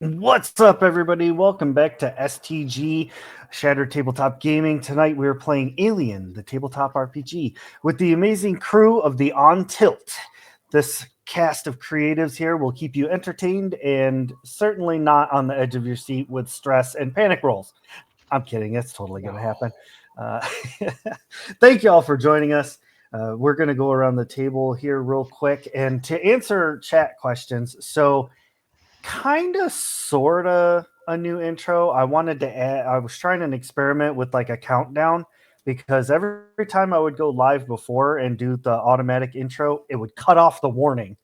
What's up, everybody? Welcome back to STG Shattered Tabletop Gaming. Tonight we are playing Alien, the tabletop RPG, with the amazing crew of the On Tilt. This cast of creatives here will keep you entertained and certainly not on the edge of your seat with stress and panic rolls. I'm kidding. It's totally going to happen. Uh, thank you all for joining us. We're going to go around the table here real quick and to answer chat questions. So, kind of sort of a new intro. I wanted to add, I was trying an experiment with like a countdown because every time I would go live before and do the automatic intro, it would cut off the warning.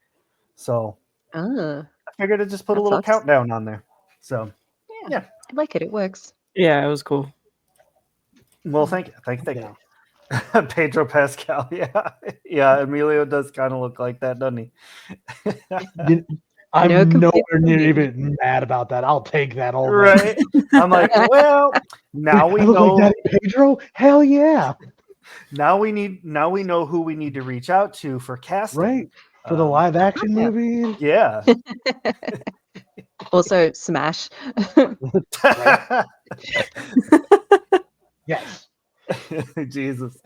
So Ah, I figured I'd just put a that little sucks. countdown on there. So Yeah, yeah. I like it. It works. Yeah, it was cool. Well, thank you. Pedro Pascal, yeah. Yeah, Emilio does kind of look like that, doesn't he? You- No I'm complaints nowhere from near me. even mad about that. I'll take that all day. Right. I'm like, well, now we I look like know Daddy Pedro? Hell yeah. now we know who we need to reach out to for casting. Right. For the live action Yeah. movie. Yeah. Also, Smash. Yes. Jesus.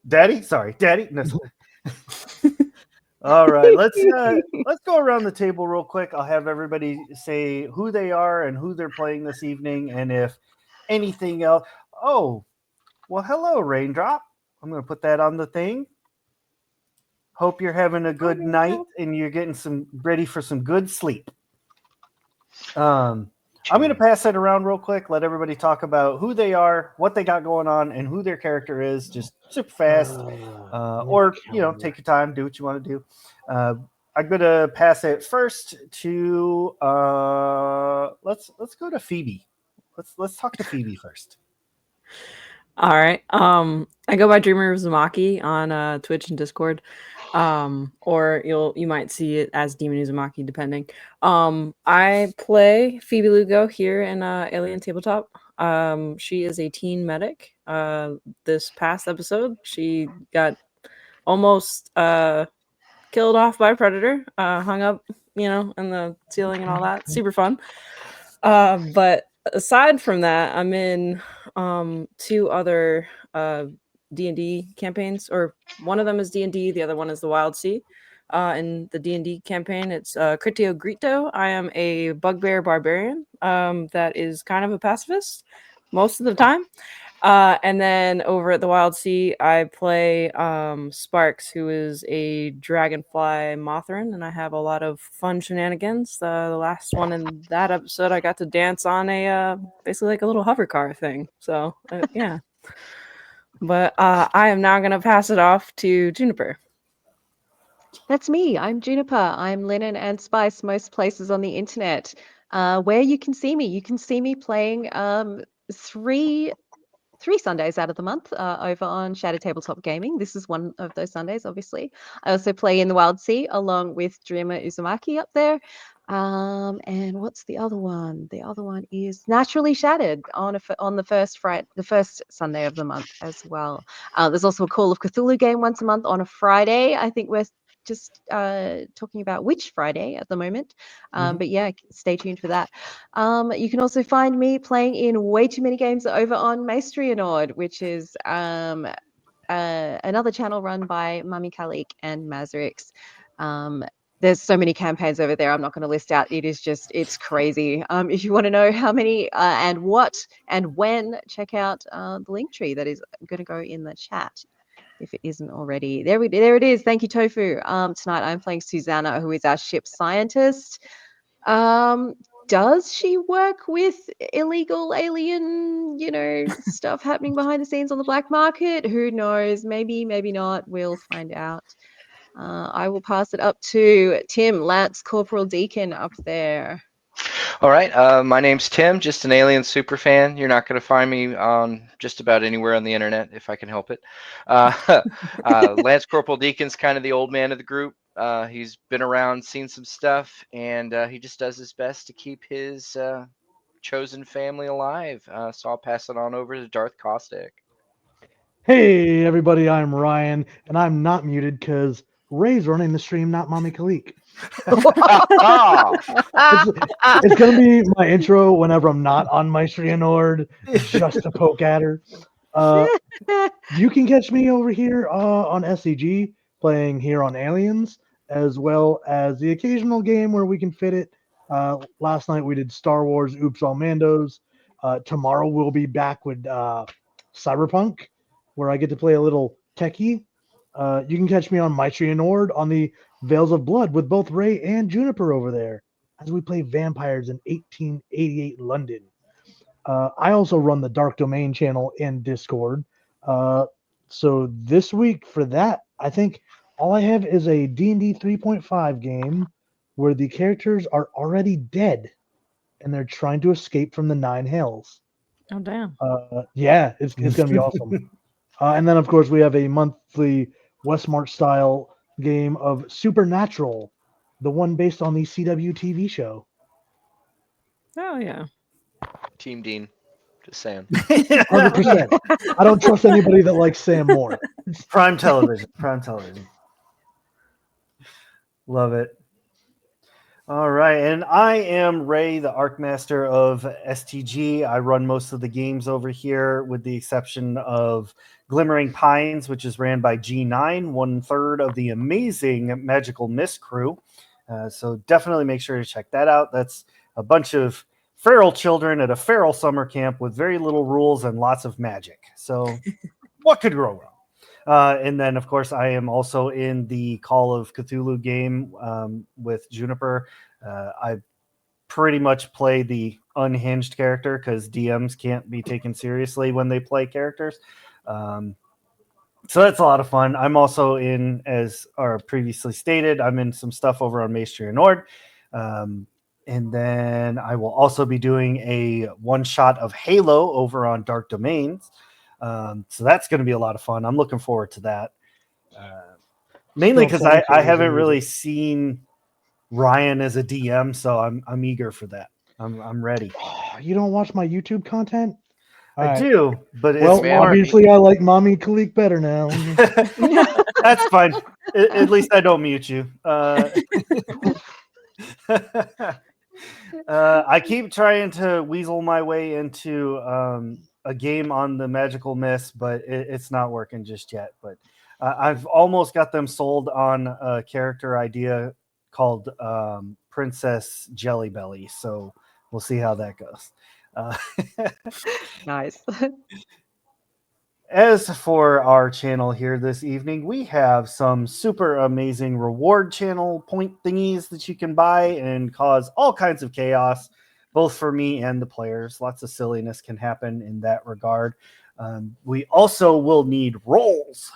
Daddy? Sorry. Daddy? No. All right. Let's go around the table real quick. I'll have everybody say who they are and who they're playing this evening and if anything else. Oh, well, hello, Raindrop. I'm going to put that on the thing. Hope you're having a good night and you're getting some ready for some good sleep. I'm going to pass that around real quick. Let everybody talk about who they are, what they got going on, and who their character is, just super fast. Or take your time, do what you want to do. I'm going to pass it first to let's go to Phoebe. Let's talk to Phoebe first. All right. I go by Dreamer of Uzumaki on Twitch and Discord. Or you might see it as Demon Uzumaki, depending. I play Phoebe Lugo here in Alien Tabletop. She is a teen medic. This past episode, she got almost killed off by a predator, hung up, in the ceiling and all that. Super fun. But aside from that, I'm in two other D&D campaigns, or one of them is D&D, the other one is the Wild Sea. In the D&D campaign, it's Critio Grito. I am a bugbear barbarian that is kind of a pacifist most of the time. And then over at the Wild Sea, I play Sparks, who is a dragonfly Mothran, and I have a lot of fun shenanigans. The last one in that episode, I got to dance on a basically like a little hover car thing. So yeah. But I am now gonna pass it off to Juniper. That's me. I'm Juniper. I'm Linen and Spice most places on the internet. Where you can see me. You can see me playing three Sundays out of the month over on Shadow Tabletop Gaming. This is one of those Sundays, obviously. I also play in the Wild Sea along with Dreamer Uzumaki up there. And what's the other one? The other one is Naturally Shattered on the first Sunday of the month as well. There's also a Call of Cthulhu game once a month on a Friday. I think we're just talking about which Friday at the moment. But yeah, stay tuned for that. You can also find me playing in way too many games over on Maestrianord, which is another channel run by Mummy Kalik and Mazrix. There's so many campaigns over there. I'm not going to list out. It's crazy. If you want to know how many and what and when, check out the link tree that is going to go in the chat if it isn't already. There it is. Thank you, Tofu. Tonight I'm playing Susanna, who is our ship scientist. Does she work with illegal alien, stuff happening behind the scenes on the black market? Who knows? Maybe, maybe not. We'll find out. I will pass it up to Tim, Lance Corporal Deacon up there. All right, my name's Tim, just an Alien super fan. You're not going to find me on just about anywhere on the internet if I can help it. Lance Corporal Deacon's kind of the old man of the group. He's been around, seen some stuff, and he just does his best to keep his chosen family alive. So I'll pass it on over to Darth Caustic. Hey, everybody. I'm Ryan, and I'm not muted because Ray's running the stream, not Mommy Kalik. Oh, It's gonna be my intro whenever I'm not on Maestria Nord, just to poke at her. You can catch me over here on SCG playing here on Aliens, as well as the occasional game where we can fit it. Last night we did Star Wars Oops All Mandos. Tomorrow we'll be back with Cyberpunk, where I get to play a little techie. You can catch me on Maestria Nord on the Veils of Blood with both Ray and Juniper over there as we play vampires in 1888 London. I also run the Dark Domain channel in Discord. So this week for that, I think all I have is a D&D 3.5 game where the characters are already dead and they're trying to escape from the Nine Hells. Oh damn. Yeah, it's going to be awesome. And then, of course, we have a monthly Westmarch style game of Supernatural, the one based on the CW TV show. Oh yeah. Team Dean. Just saying. 100%. I don't trust anybody that likes Sam more. Prime television. Prime television. Love it. All right. And I am Ray, the Arcmaster of STG. I run most of the games over here, with the exception of Glimmering Pines, which is ran by G9, 1/3 of the amazing Magical Mist crew. So definitely make sure to check that out. That's a bunch of feral children at a feral summer camp with very little rules and lots of magic. So what could go wrong? And then, of course, I am also in the Call of Cthulhu game with Juniper. I pretty much play the unhinged character because DMs can't be taken seriously when they play characters. So that's a lot of fun. I'm also in, as are previously stated, I'm in some stuff over on Maestria Nord. And then I will also be doing a one-shot of Halo over on Dark Domains. So that's going to be a lot of fun. I'm looking forward to that. Mainly because I haven't really seen Ryan as a DM, so I'm eager for that. I'm ready. You don't watch my YouTube content? All I right. do, but it's Well, more. obviously I like Mommy Kalik better now. That's fine. At least I don't mute you. I keep trying to weasel my way into a game on the Magical Mist, but it's not working just yet. But I've almost got them sold on a character idea called Princess Jelly Belly. So we'll see how that goes. Nice. As for our channel here this evening, we have some super amazing reward channel point thingies that you can buy and cause all kinds of chaos, both for me and the players. Lots of silliness can happen in that regard. We also will need rolls.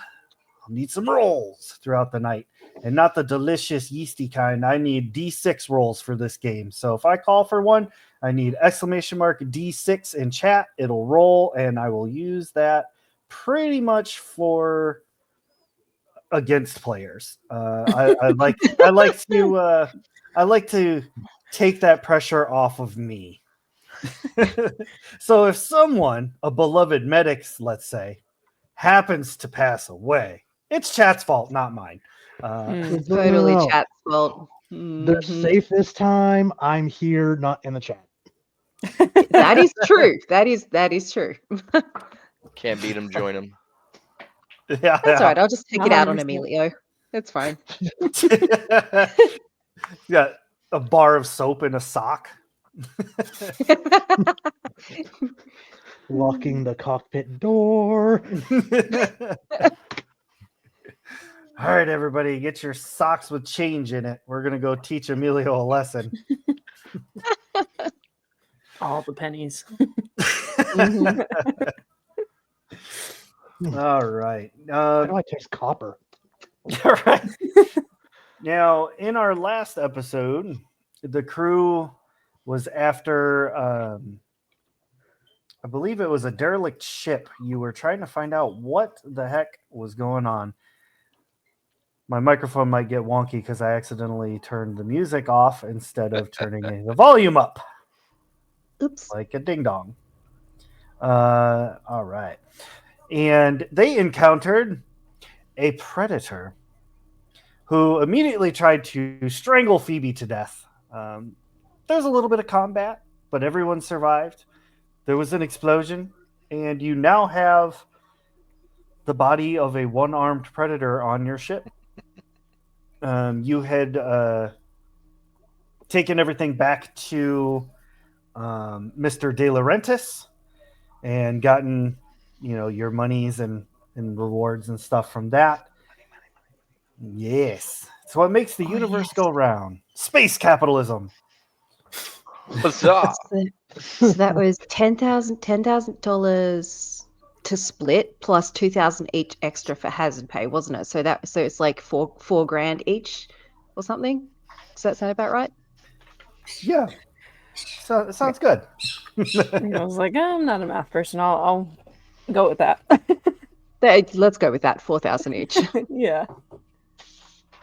I'll need some rolls throughout the night, and not the delicious yeasty kind. I need D6 rolls for this game. So if I call for one, I need exclamation mark D6 in chat. It'll roll, and I will use that pretty much for against players. I like to take that pressure off of me. So if someone, a beloved medics, let's say, happens to pass away, it's chat's fault, not mine. It's No, no, totally no. chat's fault. They're Mhm. safe this time. I'm here, not in the chat. That is true. That is true. Can't beat him, join him. Yeah, That's all right. I'll just take it out on 100%. Emilio. It's fine. Got a bar of soap in a sock. Locking the cockpit door. All right, everybody, get your socks with change in it. We're gonna go teach Emilio a lesson. All the pennies. Mhm. All right. Why do I taste copper? All right. Now, in our last episode, the crew was after, I believe it was a derelict ship. You were trying to find out what the heck was going on. My microphone might get wonky because I accidentally turned the music off instead of turning the volume up Oops. like a ding dong. All right. And they encountered a predator who immediately tried to strangle Phoebe to death. There's a little bit of combat, but everyone survived. There was an explosion, and you now have the body of a one-armed predator on your ship. You had taken everything back to Mr. De Laurentiis and gotten, your monies and rewards and stuff from that. Yes. It's what makes the universe go round. Space capitalism. Huzzah! So that was $10,000 to split plus 2,000 each extra for hazard pay, wasn't it? So it's like four grand each or something. Does that sound about right? Yeah. So it sounds good. I was like, I'm not a math person. I'll go with that. Let's go with that, 4,000 each. Yeah.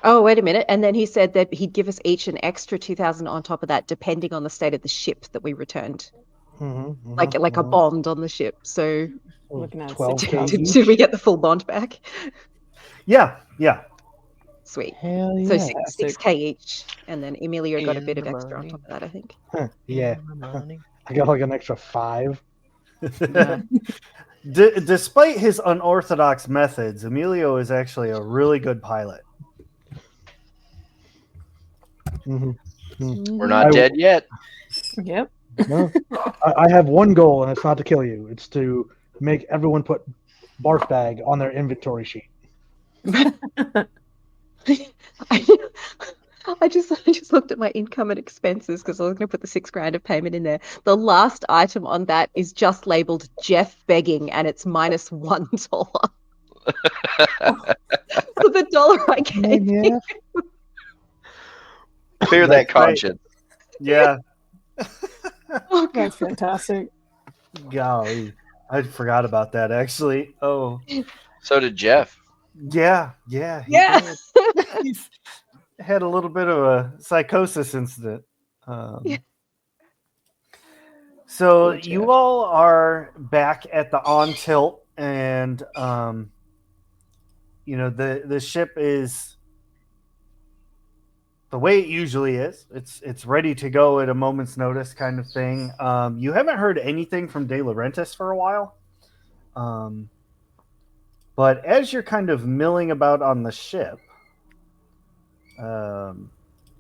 Oh, wait a minute. And then he said that he'd give us each an extra 2,000 on top of that, depending on the state of the ship that we returned. Like a bond on the ship. So Looking at 12K did we get the full bond back? Yeah. Sweet. Hell So yeah. 6K each. And then Emilio got a And bit of the extra on money. top of that, I think. Yeah. And the money. I got like an extra 5. Yeah. Despite his unorthodox methods, Emilio is actually a really good pilot. We're Mhm. not dead yet. Yep. No. I have one goal, and it's not to kill you. It's to make everyone put barf bag on their inventory sheet. I just looked at my income and expenses because I was going to put the $6,000 of payment in there. The last item on that is just labeled Jeff begging, and it's minus $1 for the dollar I gave. Yeah. Clear That's that right. conscience. Yeah. Oh, God. That's fantastic. Golly. I forgot about that, actually. Oh. So did Jeff. Yeah. He Yeah. did. He's had a little bit of a psychosis incident. Yeah. So Poor Jeff. you all are back at the on tilt, and the ship is the way it usually is. It's ready to go at a moment's notice, kind of thing. You haven't heard anything from De Laurentiis for a while, but as you're kind of milling about on the ship,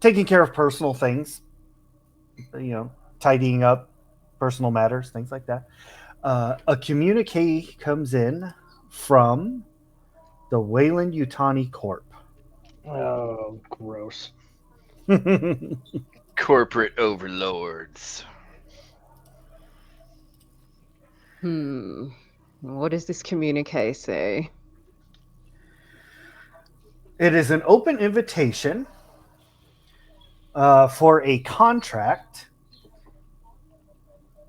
taking care of personal things, tidying up personal matters, things like that, a communique comes in from the Wayland Yutani Corp. Oh, gross. Corporate overlords. What does this communique say? It is an open invitation for a contract.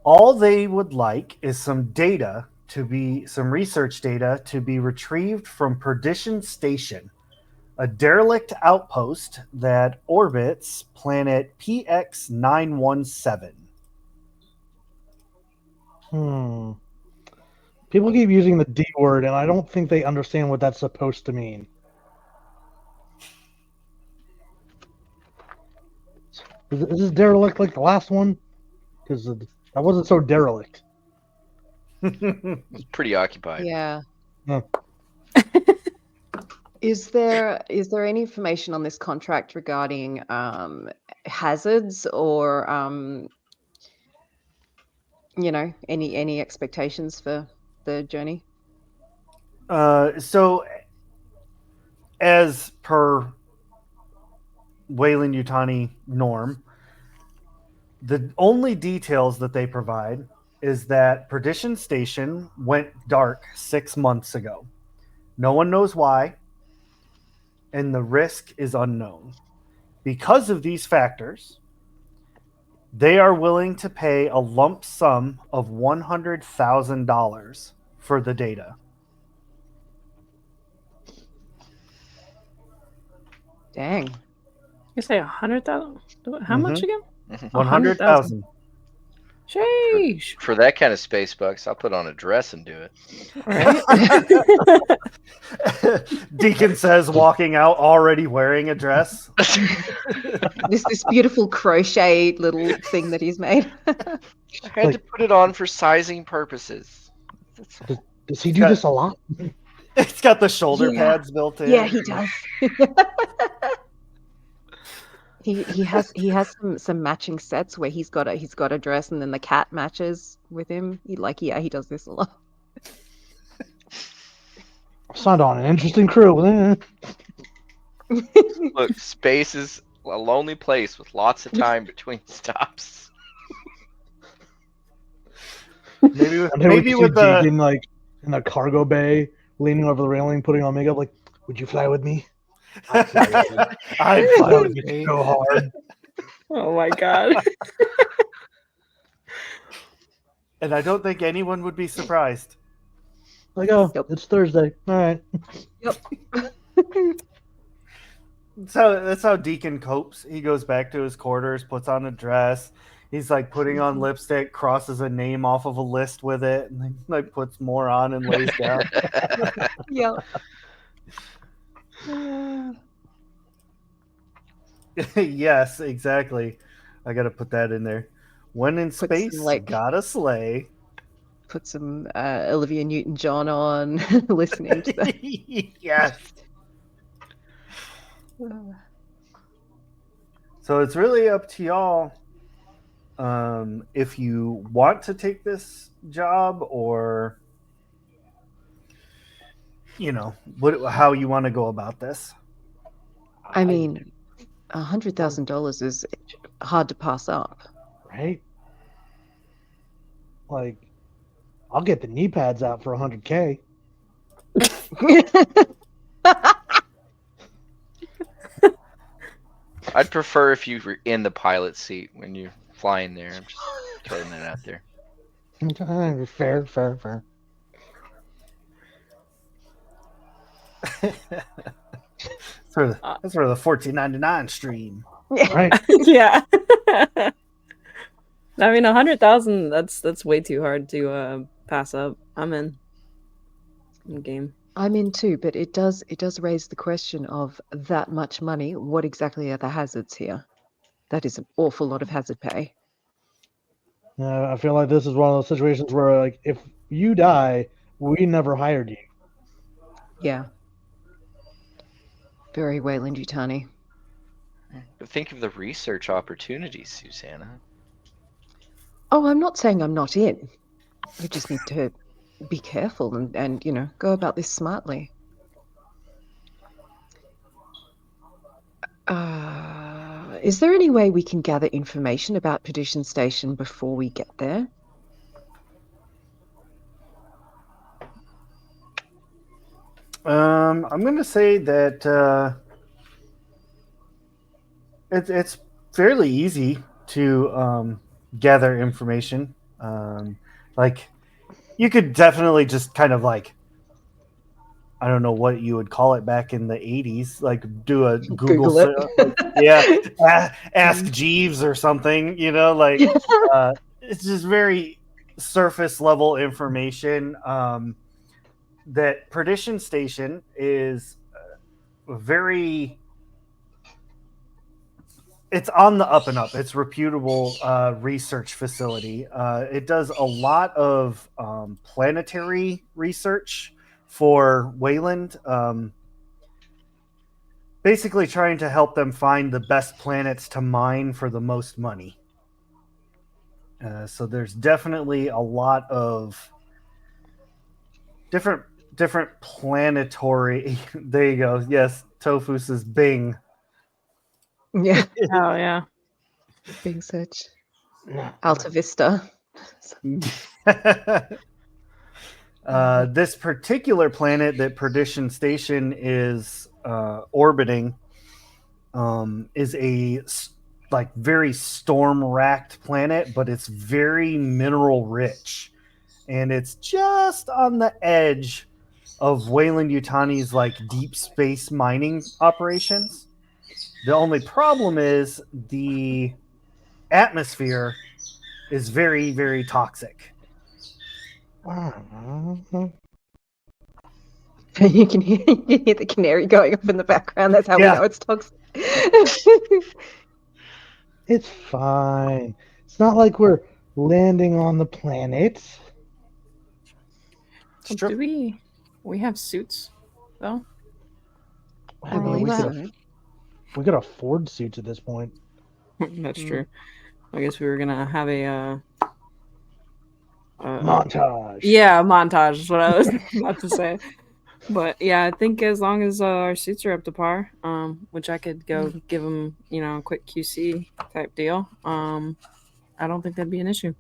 All they would like is some research data to be retrieved from Perdition Station, a derelict outpost that orbits planet PX917. People keep using the D word, and I don't think they understand what that's supposed to mean. Is this derelict like the last one? Because that wasn't so derelict. It's pretty occupied. Yeah. Yeah. Is there any information on this contract regarding hazards or any expectations for the journey? So, as per Wayland Yutani norm, the only details that they provide is that Perdition Station went dark 6 months ago. No one knows why, and the risk is unknown. Because of these factors, they are willing to pay a lump sum of $100,000 for the data. Dang. You say 100,000? How much again? 100,000. Sheesh. For that kind of space bucks, I'll put on a dress and do it. Right? Deacon says, walking out already wearing a dress. This beautiful crochet little thing that he's made. I had to put it on for sizing purposes. That's all. Does he do this a lot? It's got the shoulder Yeah. pads built in. Yeah, he does. He has some matching sets where he's got a dress and then the cat matches with him. He does this a lot. Signed on an interesting crew. Look, space is a lonely place with lots of time between stops. Maybe with the Deacon, like in the cargo bay, leaning over the railing, putting on makeup. Like, would you fly with me? I'd fly with you. I'd That fly would with be me. so hard. Oh my god. And I don't think anyone would be surprised. Like, oh, Yep. it's Thursday. All right. So that's how Deacon copes. He goes back to his quarters, puts on a dress. He's like putting on lipstick, crosses a name off of a list with it, and then like puts more on and lays down. Yeah. Yes, exactly. I gotta put that in there. When in some, space, like- gotta slay. Put some Olivia Newton-John on, listening to that. Yes. So it's really up to y'all if you want to take this job or how you want to go about this. I mean, $100,000 is hard to pass up. Right? Like, I'll get the knee pads out for $100K. I'd prefer if you were in the pilot seat when you're flying there. I'm just throwing that out there. Fair, fair, fair. That's for the $14.99 stream. Right? Yeah. I mean, 100,000. That's way too hard to pass up. I'm in game. I'm in too, but it does raise the question of that much money. What exactly are the hazards here? That is an awful lot of hazard pay. I feel like this is one of those situations where, like, if you die, we never hired you. Yeah. Very Wayland Yutani. But think of the research opportunities, Susanna. Oh, I'm not saying I'm not in. I just need to be careful and go about this smartly. Is there any way we can gather information about Perdition Station before we get there? I'm going to say that it's fairly easy to gather information. Like, you could definitely just kind of like, I don't know what you would call it back in the 80s, like do a Google it. ask Jeeves or something, it's just very surface level information. That Perdition Station is it's on the up and up. It's a reputable research facility. It does a lot of planetary research for Wayland, basically trying to help them find the best planets to mine for the most money. So there's definitely a lot of different planetary. There you go. Yes, Tofu says Bing. Yeah, Oh yeah. being such Alta Vista. This particular planet that Perdition Station is orbiting is a very storm-racked planet, but it's very mineral rich, and it's just on the edge of Wayland Yutani's deep space mining operations. The only problem is the atmosphere is very, very toxic. You can hear the canary going up in the background. That's how we Yeah. know it's toxic. It's fine. It's not like we're landing on the planet. It's true. Do we have suits though? I Well, believe we so. could afford suits at this point. That's true. I guess we were gonna have a Montage. yeah, montage is what I was about to say. But yeah, I think as long as our suits are up to par, which I could go give them, a quick QC type deal, I don't think that'd be an issue.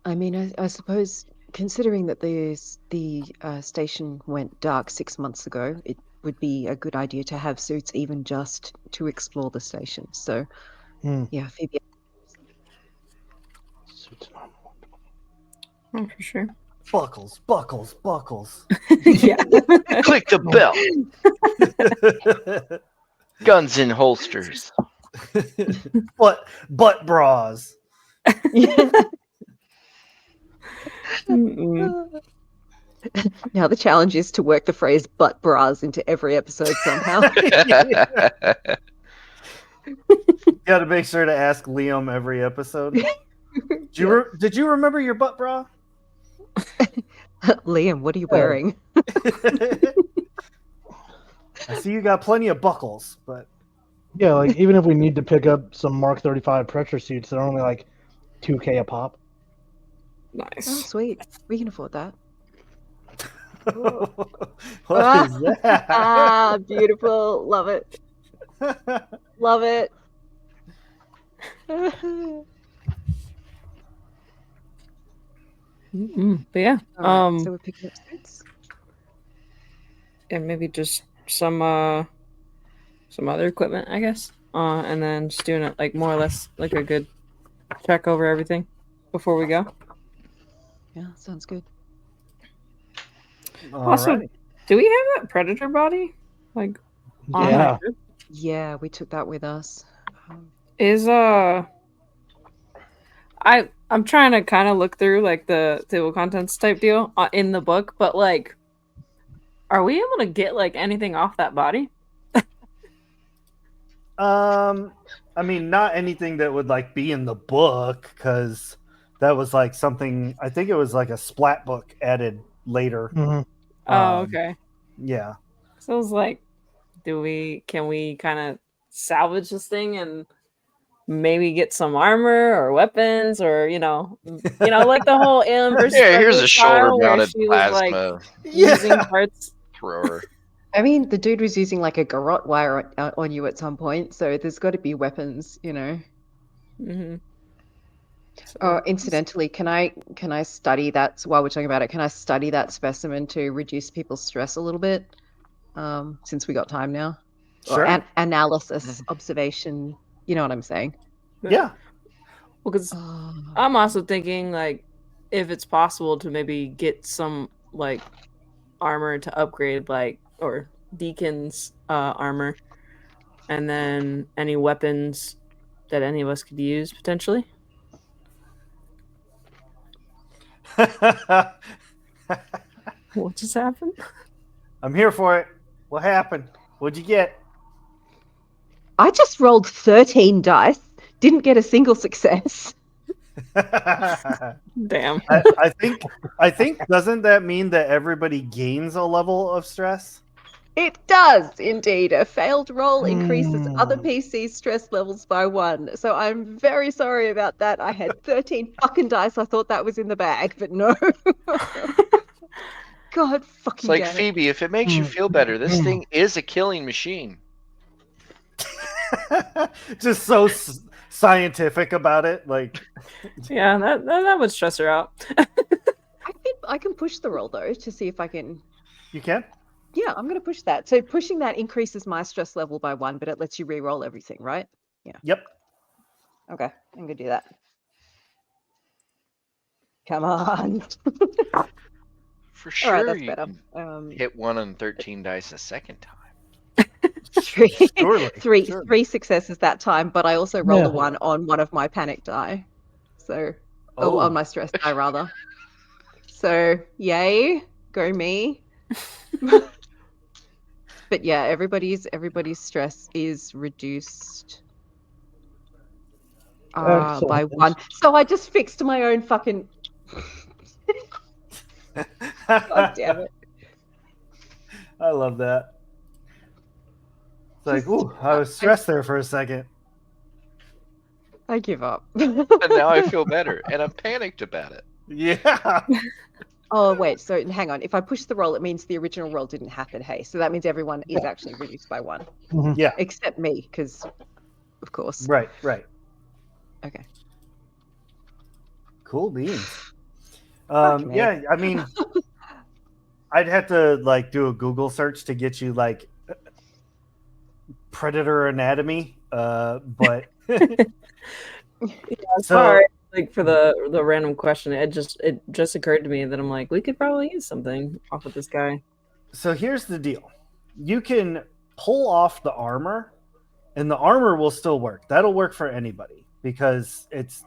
I mean, I suppose considering that the station went dark 6 months ago, it would be a good idea to have suits even just to explore the station. So, yeah, Phoebe. Suits and armor. Oh, for sure. Buckles, buckles, buckles. Yeah. Click the bell. Guns in holsters. butt bras. Now the challenge is to work the phrase butt bras into every episode somehow. Got to make sure to ask Liam every episode. Did you remember your butt bra? Liam, what are you wearing? I see you got plenty of buckles, but Yeah, like even if we need to pick up some Mark 35 pressure suits, they're only like $2K a pop. Nice. Oh, sweet. We can afford that. what is that? Ah, beautiful. Love it. Love it. But yeah, All right, so we're picking up suits. and maybe just some other equipment, I guess. And then just doing it like more or less like a good check over everything before we go. Yeah, sounds good. Also, Alright. do we have that predator body? Like, on Yeah. that ship? Yeah, we took that with us. Is I'm trying to kind of look through like the table contents type deal in the book, but like, are we able to get like anything off that body? I mean, not anything that would like be in the book, because that was like something. I think it was like a splat book added later. Mhm. Oh, okay. Yeah. So I was like, can we kind of salvage this thing and maybe get some armor or weapons or like the whole Alien versus Yeah, here's Predator a style where shoulder-mounted she was like plasma using parts. thrower. I mean, the dude was using like a garrote wire on you at some point, so there's got to be weapons, Mm-hmm. Oh, incidentally, can I study that while we're talking about it? Can I study that specimen to reduce people's stress a little bit? Since we got time now. Sure. Or analysis, observation. You know what I'm saying? Yeah. Well, because I'm also thinking like if it's possible to maybe get some like armor to upgrade, like or Deacon's armor, and then any weapons that any of us could use potentially. What just happened? I'm here for it. What happened? What'd you get? I just rolled 13 dice, didn't get a single success. Damn. I think doesn't that mean that everybody gains a level of stress? It does indeed. A failed roll increases other PC's stress levels by 1. So I'm very sorry about that. I had 13 fucking dice. I thought that was in the bag, but no. God fucking It's like, damn it. Phoebe, if it makes you feel better, this thing is a killing machine. Just so scientific about it, like. Yeah, that would stress her out. I can push the roll though to see if I can. You can? Yeah, I'm going to push that. So pushing that increases my stress level by 1, but it lets you re-roll everything, right? Yeah. Yep. Okay, I'm going to do that. Come on. For sure, All right, that's you better. can hit 1 on 13 dice a second time. Surely, three surely. successes that time, but I also rolled a Yeah. 1 on one of my panic die. So, on my stress die rather. So, yay, go me. But yeah, everybody's stress is reduced by Excellent. 1. So I just fixed my own fucking. God damn it! I love that. It's like, Just- ooh, I was stressed there for a second. I give up. And now I feel better, and I'm panicked about it. Yeah. Oh wait, so hang on. If I push the roll, it means the original roll didn't happen. Hey, so that means everyone is actually reduced by 1, Mhm. Yeah. except me, because of course. Right. Okay. Cool beans. Fuck me. Yeah, I mean, I'd have to like do a Google search to get you like predator anatomy. But Sorry, like for the random question, it just occurred to me that I'm like, we could probably use something off of this guy. So here's the deal. You can pull off the armor, and the armor will still work. That'll work for anybody because it's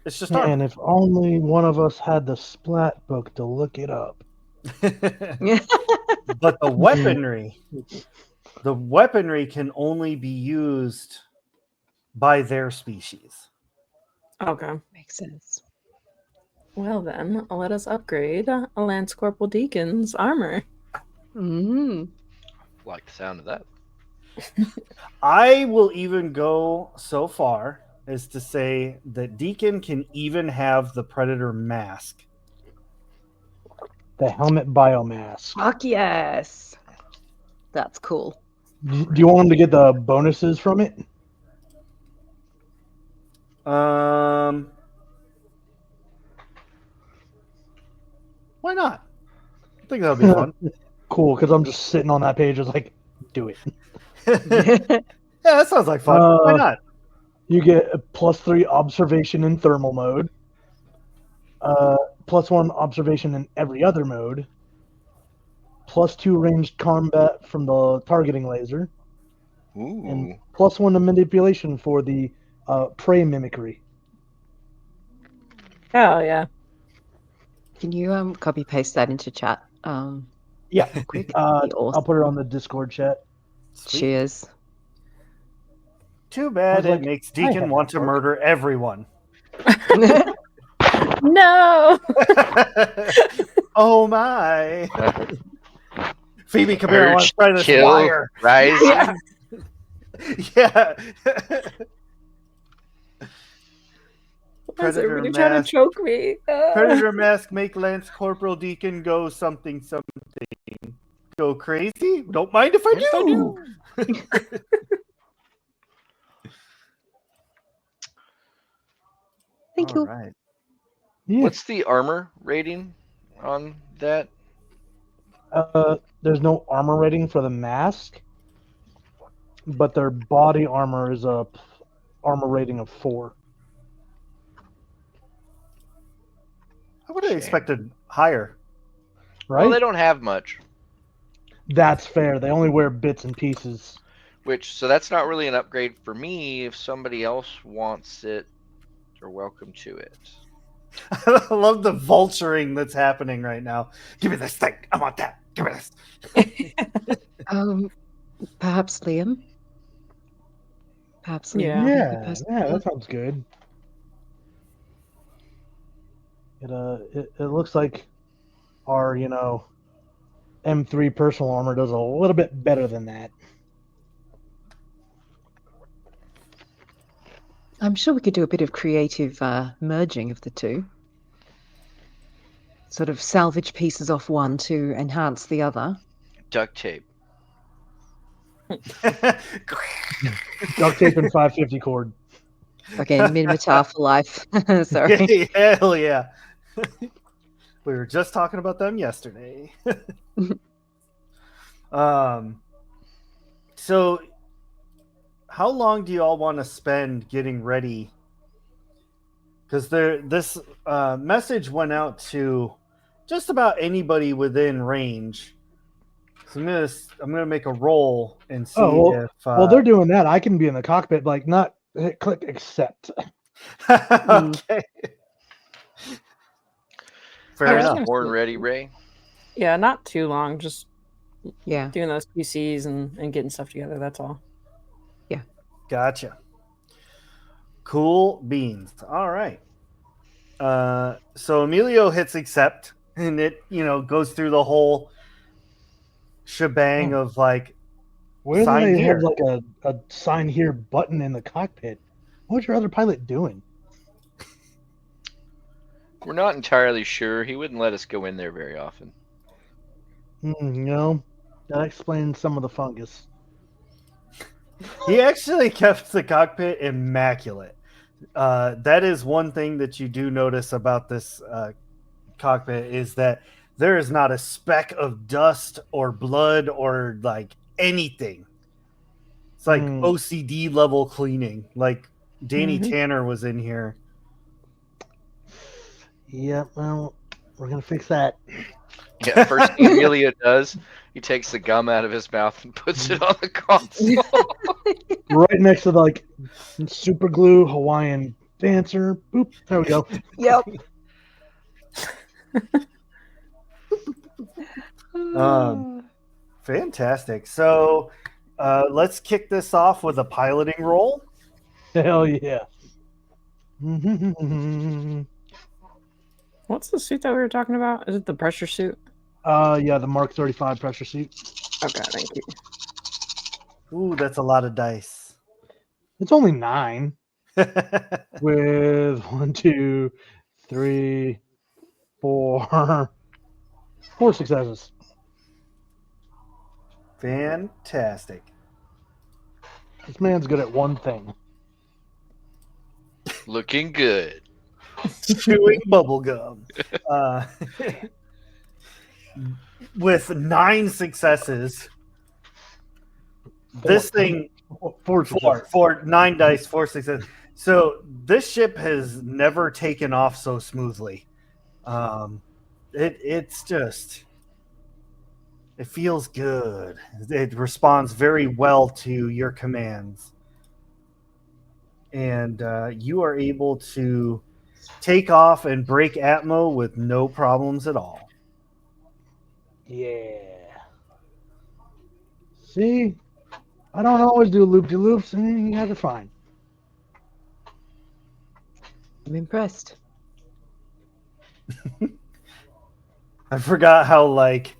just armor. And if only one of us had the splat book to look it up. But the weaponry can only be used by their species. Okay. Makes sense. Well then, let us upgrade a Lance Corporal Deacon's armor. Like the sound of that. I will even go so far as to say that Deacon can even have the Predator mask. The helmet biomass. Fuck yes. That's cool. Do you want him to get the bonuses from it? Why not? I think that'll be fun. Cool, because I'm just sitting on that page. I was like, do it. Yeah, that sounds like fun. Why not? You get a +3 observation in thermal mode, +1 observation in every other mode, +2 ranged combat from the targeting laser, Ooh. and +1 to manipulation for the prey mimicry. Oh yeah. Can you copy paste that into chat? Yeah, Quick. I'll put it on the Discord chat. Sweet. Cheers. Too bad I was it like, makes I Deacon have want to work. murder everyone. No. Oh my. Phoebe, come here. I want to Urge try to this kill wire. rising. Yeah. Why is Predator everybody trying mask. to choke me? Predator mask make Lance Corporal Deacon go something. Go crazy? Don't mind if I do. Thank you. All right. Yeah. What's the armor rating on that? There's no armor rating for the mask, but their body armor is a armor rating of 4. I would have Shame. expected higher. Right? Well, they don't have much. That's fair. They only wear bits and pieces. So that's not really an upgrade for me. If somebody else wants it, they're welcome to it. I love the vulturing that's happening right now. Give me this thing. I want that. Give me this. Perhaps Liam. Perhaps Liam. Yeah. would be a Yeah, good person yeah, for that sounds good. It looks like our M3 personal armor does a little bit better than that. I'm sure we could do a bit of creative merging of the two. Sort of salvage pieces off one to enhance the other. Duct tape. Duct tape and 550 cord. Okay, Minotaur for life. Sorry. Hell yeah. We were just talking about them yesterday. So how long do you all want to spend getting ready? Because this message went out to just about anybody within range So I'm gonna make a roll and see Oh, well, if while they're doing that, I can be in the cockpit, like not hit click accept. okay. Fair I was enough. gonna Born say- ready, Ray. Yeah, not too long. Just Yeah. doing those PCs and getting stuff together. That's all. Gotcha. Cool beans. All right. So Emilio hits accept, and it goes through the whole shebang of like Where do sign they here. have like a sign here button in the cockpit? What was your other pilot doing? We're not entirely sure. He wouldn't let us go in there very often. That explains some of the fungus. He actually kept the cockpit immaculate. That is one thing that you do notice about this cockpit is that there is not a speck of dust or blood or like anything. It's like OCD level cleaning. Like Danny Tanner was in here. Yeah, well, we're gonna fix that. Yeah, first thing Emilio does, he takes the gum out of his mouth and puts it on the console. Right next to the, like super glue Hawaiian dancer. Boop. There we go. Yep. Fantastic. So let's kick this off with a piloting roll. Hell yeah. What's the suit that we were talking about? Is it the pressure suit? Yeah, the Mark 35 pressure suit. Okay, thank you. Ooh, that's a lot of dice. It's only 9 with 1, 2, 3, 4, 4 successes. Fantastic. This man's good at one thing. Looking good. Chewing bubble gum. With 9 successes, this thing 4 successes. 9 dice, 4 successes. So this ship has never taken off so smoothly. It's just, it feels good. It responds very well to your commands, and you are able to take off and break atmo with no problems at all. Yeah. See? I don't always do loop-de-loops, and you guys are fine. I'm impressed. I forgot how like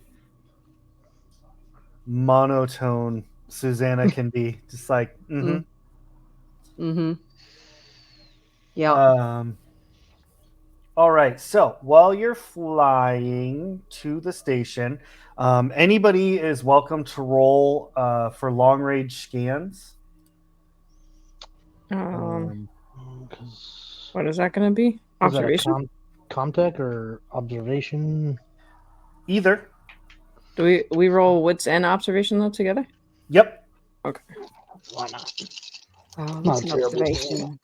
monotone Susanna can be. Just like, Yeah. All right. So while you're flying to the station, anybody is welcome to roll for long range scans. What is that going to be? Was that a Observation? Comtech or observation? Either. Do we roll wits and observation though together? Yep. Okay. Why not? Oh, Not that's an terrible. observation.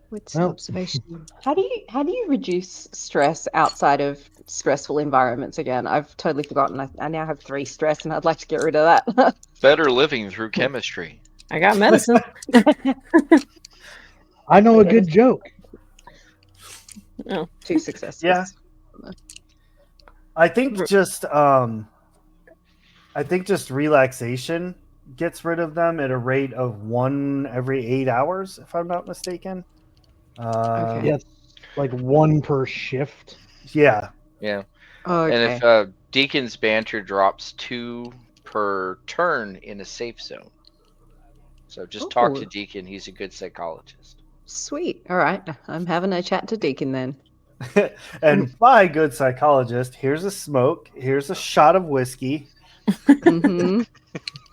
What's Well. observation? How do you reduce stress outside of stressful environments again? I've totally forgotten. I now have 3 stress, and I'd like to get rid of that. Better living through chemistry. I got medicine. I know a good joke. 2 successes. Yeah. I think just relaxation gets rid of them at a rate of 1 every 8 hours, if I'm not mistaken. Okay. Yes, like 1 per shift. Yeah. Yeah. Okay. And if Deacon's banter drops 2 per turn in a safe zone. So just talk to Ooh. Deacon. He's a good psychologist. Sweet. All right. I'm having a chat to Deacon then. And by good psychologist, here's a smoke, here's a shot of whiskey. Mm-hmm.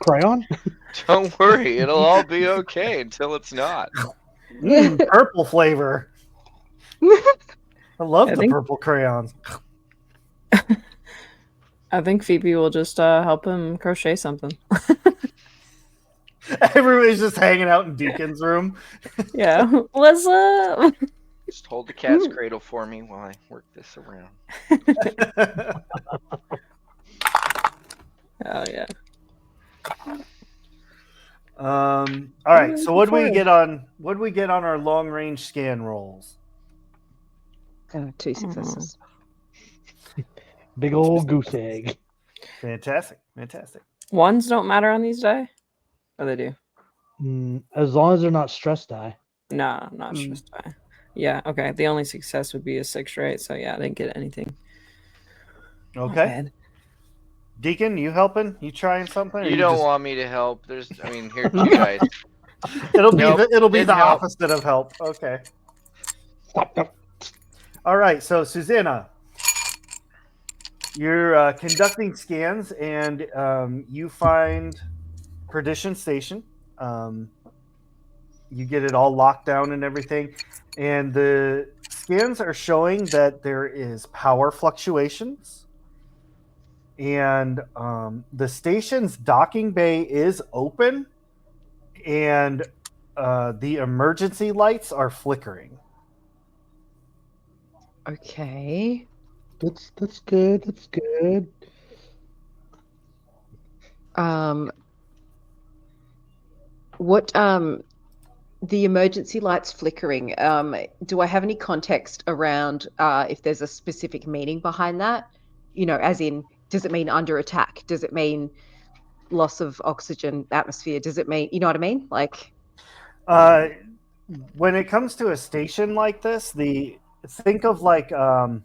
Crayon? Don't worry, it'll all be okay until it's not. Purple flavor. I love the think- purple crayons. I think Phoebe will just help him crochet something. Everybody's just hanging out in Deacon's room. Yeah. What's up? Just hold the cat's cradle for me while I work this around. Oh yeah. All right. So what do we Forward. get on? What do we get on our long range scan rolls? 2 successes. Big old goose egg. Fantastic. Fantastic. Ones don't matter on these die? Oh, they do. As long as they're not stress die. No, not stress die. Yeah, okay. The only success would be a 6, right? So yeah, I didn't get anything. Not Okay. bad. Deacon, you helping? You trying something? Or You don't just- want me to help. Here's two dice. It'll be Nope, it'll be didn't the help. opposite of help. Okay. All right. So Susanna, you're conducting scans, and you find Perdition Station. You get it all locked down and everything, and the scans are showing that there is power fluctuations, and the station's docking bay is open, and the emergency lights are flickering. Okay. That's good. That's good. What the emergency lights flickering, do I have any context around if there's a specific meaning behind that? You know, as in, does it mean under attack? Does it mean loss of oxygen atmosphere? Does it mean, you know what I mean? Like, When it comes to a station like this, think of like a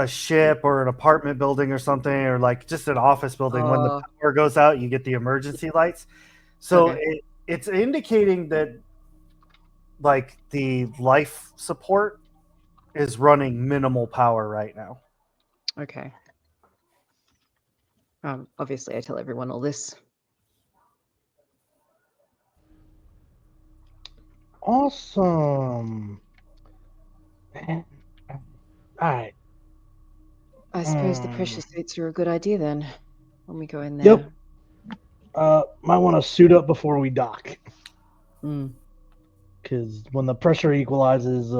ship or an apartment building or something, or like just an office building. When the power goes out, you get the emergency lights. So Okay. it's indicating that like the life support is running minimal power right now. okay. Obviously I tell everyone all this. Awesome. All right. I suppose the pressure suits are a good idea then when we go in there. Yep. Might want to suit up before we dock, Mm. because when the pressure equalizes,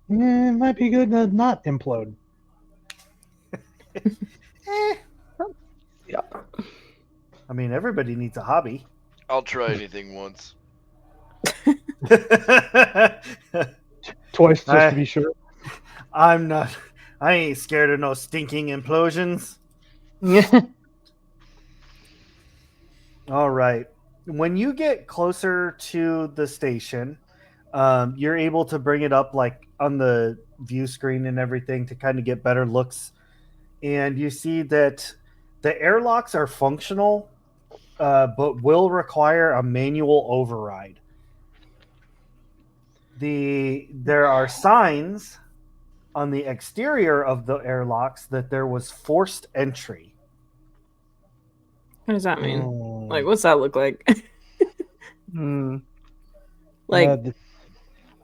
it might be good to not implode. Yep. I mean, everybody needs a hobby. I'll try anything once. Twice, just to be sure. I'm not. I ain't scared of no stinking implosions. All right. When you get closer to the station, you're able to bring it up like on the view screen and everything to kind of get better looks. And you see that the airlocks are functional, but will require a manual override. There are signs on the exterior of the airlocks that there was forced entry. What does that mean? Oh. Like, what's that look like? Like,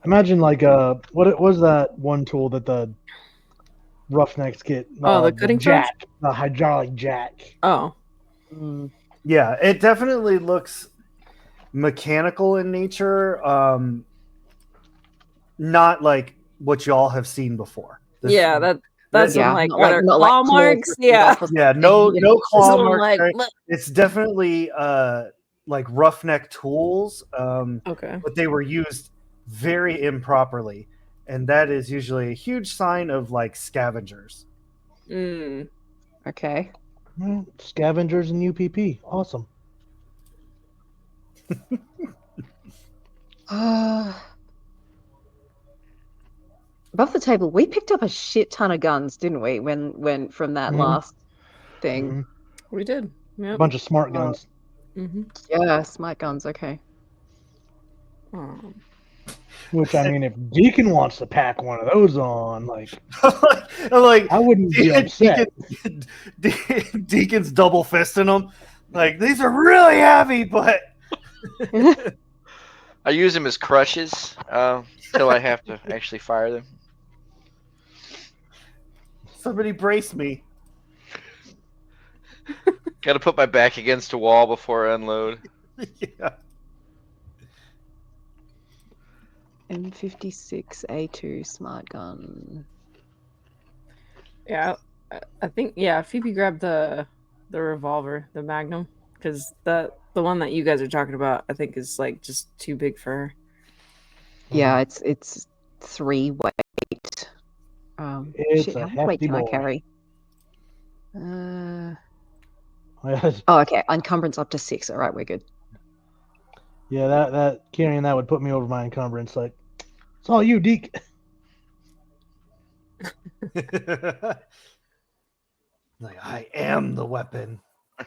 imagine like what was that one tool that the roughnecks get? the cutting jack, the hydraulic jack. oh, Yeah, it definitely looks mechanical in nature, not like what y'all have seen before. yeah, that's Yeah, like, not are there claw claws marks? ripping Yeah. off or Yeah, something. no claw Someone marks. like, right? look. It's definitely like roughneck tools, Okay. but they were used very improperly, and that is usually a huge sign of like scavengers. Mm. Okay. Scavengers and UPP. Awesome. Above the table, we picked up a shit ton of guns, didn't we? When from that Mhm. last thing. Mhm. We did. A Yep. bunch of smart guns. Mm-hmm. Yeah, smart guns. Okay. Which, I mean, if Deacon wants to pack one of those on, like, I'm like, I wouldn't be upset. Deacon's double fisting them. Like, these are really heavy, but I use them as crushes till I have to actually fire them. somebody brace me. Got to put my back against a wall before I unload. Yeah. M56 A2 smart gun. Yeah, I think Phoebe grabbed the revolver, the Magnum, because the one that you guys are talking about, I think, is like just too big for her. Yeah, it's 3 weight. It's Shit, a how much weight hefty can I boy. carry? Yeah, Oh, okay. Encumbrance up to 6. All right, we're good. that carrying that would put me over my encumbrance. Like, it's all you, Deke. Like, I am the weapon. I'm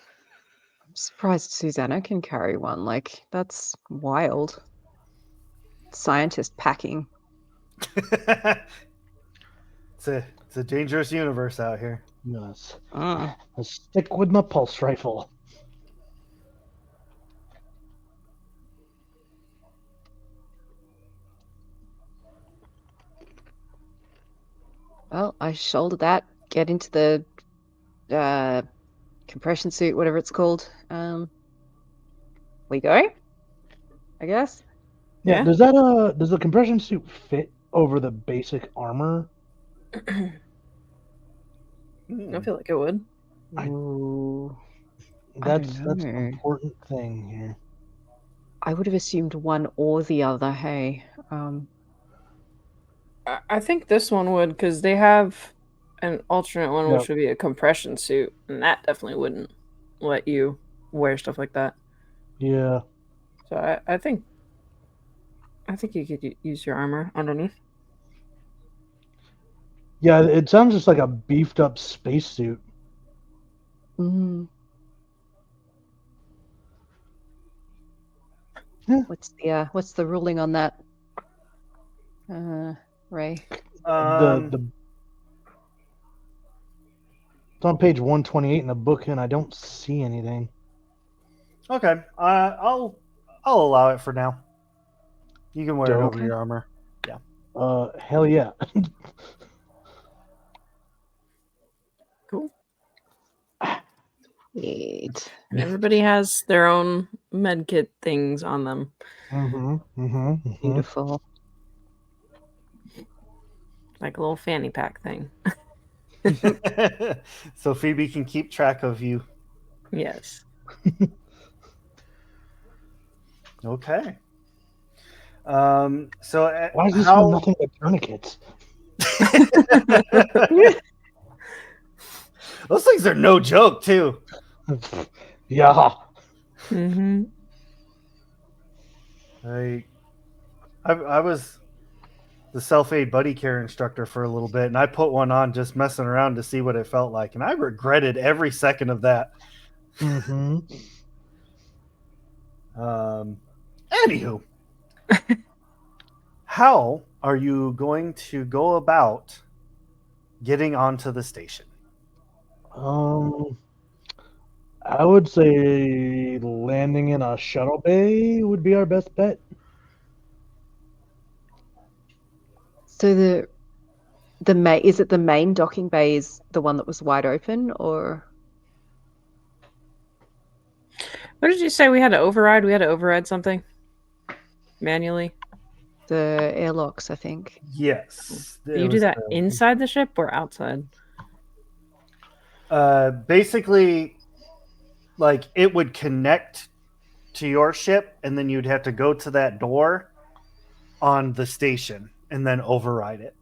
surprised Susanna can carry one. Like, that's wild. Scientist packing. It's a dangerous universe out here. Yes. Mm. I'll stick with my pulse rifle. Well, I shoulder that, get into the compression suit, whatever it's called. We go, I guess. Yeah. Yeah. Does the compression suit fit over the basic armor? I feel like it would. Ooh, That's don't an know. important thing here. I would have assumed one or the other. Hey, I think this one would, because they have an alternate one, Yep. which would be a compression suit, and that definitely wouldn't let you wear stuff like that. Yeah. So I think you could use your armor underneath. Yeah, it sounds just like a beefed up spacesuit. mm. Yeah. What's the ruling on that? Ray. The it's on page 128 in the book, and I don't see anything. Okay. I'll allow it for now. You can wear it over Okay. your armor. Hell yeah. Cool. Sweet. And everybody has their own med kit things on them. Beautiful. Like a little fanny pack thing. So Phoebe can keep track of you. Yes. Okay. So Why is this how one nothing but tourniquets? those things are no joke too. Yeah. Mm-hmm. I was the self-aid buddy care instructor for a little bit, and I put one on just messing around to see what it felt like, and I regretted every second of that. Mm-hmm. Anywho, how are you going to go about getting onto the station? I would say landing in a shuttle bay would be our best bet. So is it the main docking bay is the one that was wide open, or What did you say we had to override? We had to override something manually. the airlocks? I think. Yes. Do you do that inside the ship or outside? Basically, like it would connect to your ship, and then you'd have to go to that door on the station and then override it.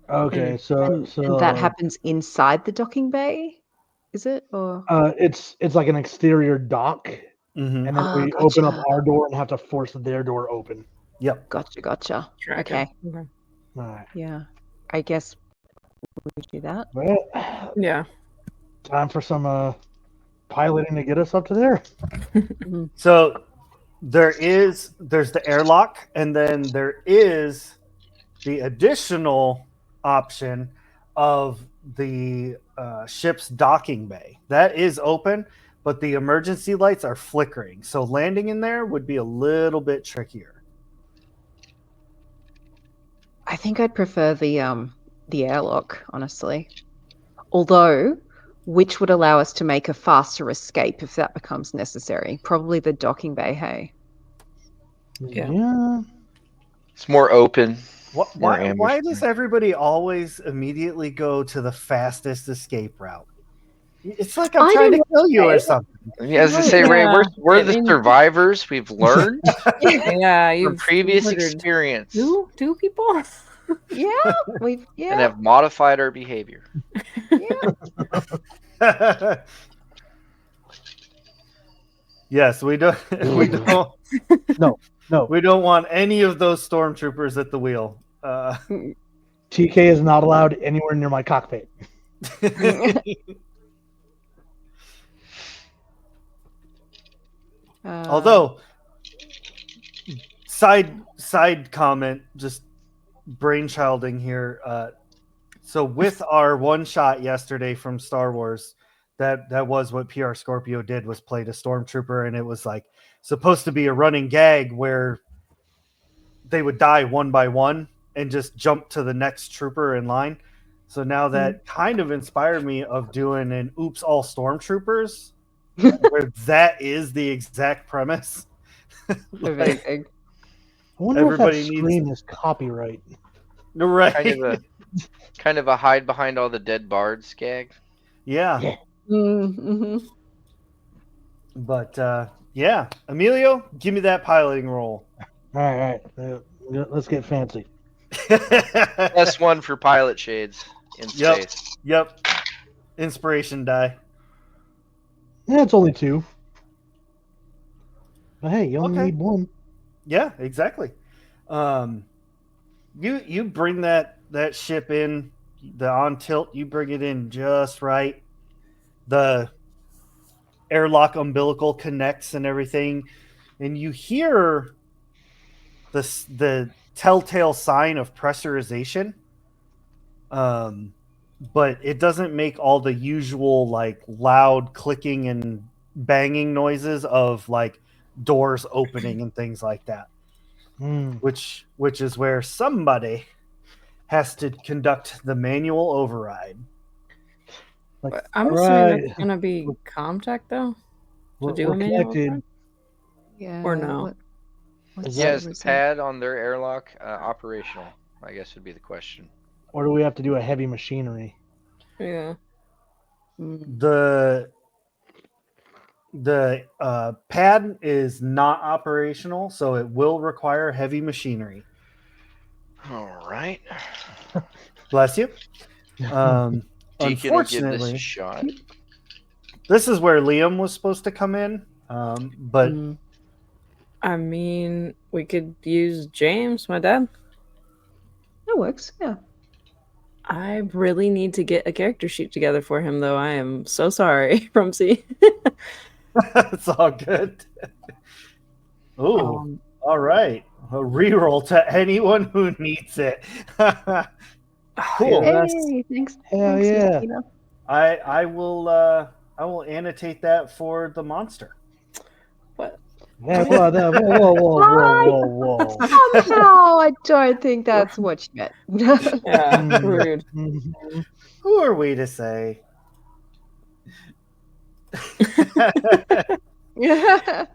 Okay, And that happens inside the docking bay, is it? Or it's like an exterior dock, Mm-hmm. and then Oh, we open up gotcha. our door and have to force their door open. Yep. Gotcha. Okay. All right. Yeah. I guess we do that. Well, Yeah. time for some piloting to get us up to there. So there's the airlock, and then there is the additional option of the ship's docking bay. That is open, but the emergency lights are flickering. So landing in there would be a little bit trickier. I think I'd prefer the airlock, honestly. Although, which would allow us to make a faster escape if that becomes necessary. Probably the docking bay, hey. Yeah. Yeah. It's more open. More Why ambush. does everybody always immediately go to the fastest escape route? It's like I'm I trying to don't kill you or know. something. Yeah, as I say, Ray, Yeah, we're I the mean- survivors. We've learned Yeah, from you've previous murdered experience two people. Yeah, and yeah, have modified our behavior. yeah. Yes, we don't. We don't. No. We don't want any of those stormtroopers at the wheel. TK is not allowed anywhere near my cockpit. Although, side comment, just brainchilding here. So with our one shot yesterday from Star Wars, that was what PR Scorpio did, was played a stormtrooper, and it was like supposed to be a running gag where they would die one by one and just jump to the next trooper in line. So now that kind of inspired me of doing an oops all stormtroopers where that is the exact premise. Like, Amazing. I wonder if that everybody needs scream is copyright. right. Kind of a hide behind all the dead bards gag. Yeah. Mm-hmm. But yeah, Emilio, give me that piloting roll. All right. Let's get fancy. Plus one for pilot shades in Yep. space. Yep. Inspiration die. Yeah, it's only 2. But hey, you only Okay. need 1. Yeah, exactly. You bring that ship in, the on tilt, you bring it in just right. The airlock umbilical connects and everything, and you hear the telltale sign of pressurization. But it doesn't make all the usual like loud clicking and banging noises of like doors opening and things like that. Which is where somebody has to conduct the manual override. Like, I'm all assuming right, that's gonna be Comtech though. we're do a manual connected. override? Yeah. Or no? What's Yeah, the is the result? pad on their airlock operational? I guess would be the question. Or do we have to do a heavy machinery? Yeah. The pad is not operational, so it will require heavy machinery. All right. Bless you. Deacon will give this a Unfortunately, shot. this is where Liam was supposed to come in, but I mean, we could use James, my dad. That works. Yeah. I really need to get a character sheet together for him, though. I am so sorry, Rumsey. it's all good. Ooh, all right. A reroll to anyone who needs it. Cool. Yeah, Hey, thanks. Hell Thanks, yeah. Christina. I will annotate that for the monster. What? Yeah, whoa. Somehow, I don't think that's what you meant. Yeah, rude. Who are we to say? Yeah.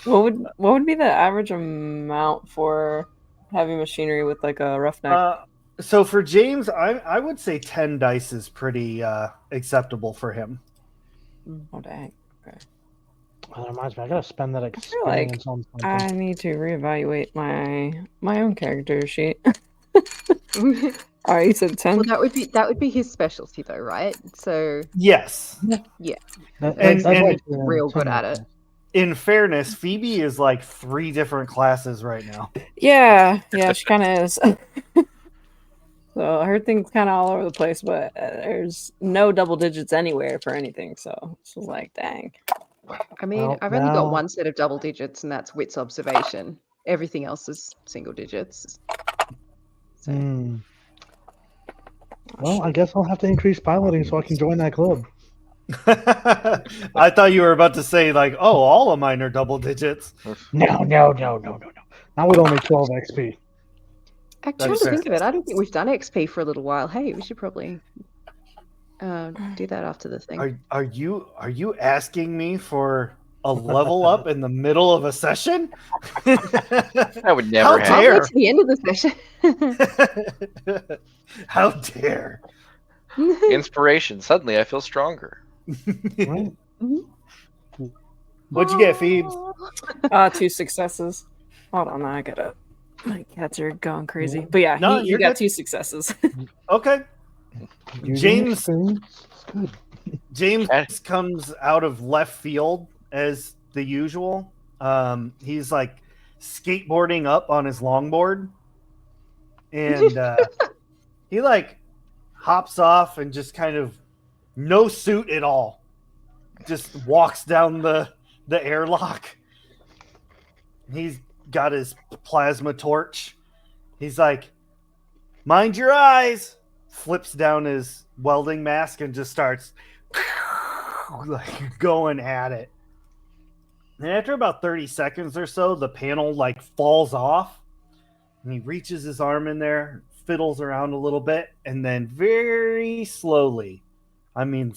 What would be the average amount for heavy machinery with like a roughneck? So for James, I would say 10 dice is pretty acceptable for him. Oh dang. Okay. That reminds me, I gotta spend that like experience on something. I need to reevaluate my own character sheet. Alright, you said 10? Well, that would be his specialty, though, right? So Yes. yeah, And real good at it. In fairness, Phoebe is like 3 different classes right now. Yeah, she kind of is. So her thing's kind of all over the place, but there's no double digits anywhere for anything. So this was like, dang. I mean, Well, I've only now- got one set of double digits, and that's wits observation. Everything else is single digits. So, Well, I guess I'll have to increase piloting so I can join that club. I thought you were about to say like, oh, all of mine are double digits. No. Not with only 12 XP. actually, That's to fair. think of it, I don't think we've done XP for a little while. Hey, we should probably do that after the thing. Are you asking me for a level up in the middle of a session? That would never How happen. I'll dare. wait to the end of the session. How dare. Inspiration. Suddenly, I feel stronger. Right? What'd you get, Phoebes? 2 successes. Hold on, I gotta. My cats are going crazy. Yeah. But yeah, No, he you're got good. 2 successes. Okay. Using James- experience, it's good. James Cat- comes out of left field as the usual. He's like skateboarding up on his longboard, and he like hops off and just kind of no suit at all, just walks down the airlock. He's got his plasma torch. He's like, "Mind your eyes!" Flips down his welding mask and just starts like going at it. And after about 30 seconds or so, the panel like falls off, and he reaches his arm in there, fiddles around a little bit, and then very slowly, I mean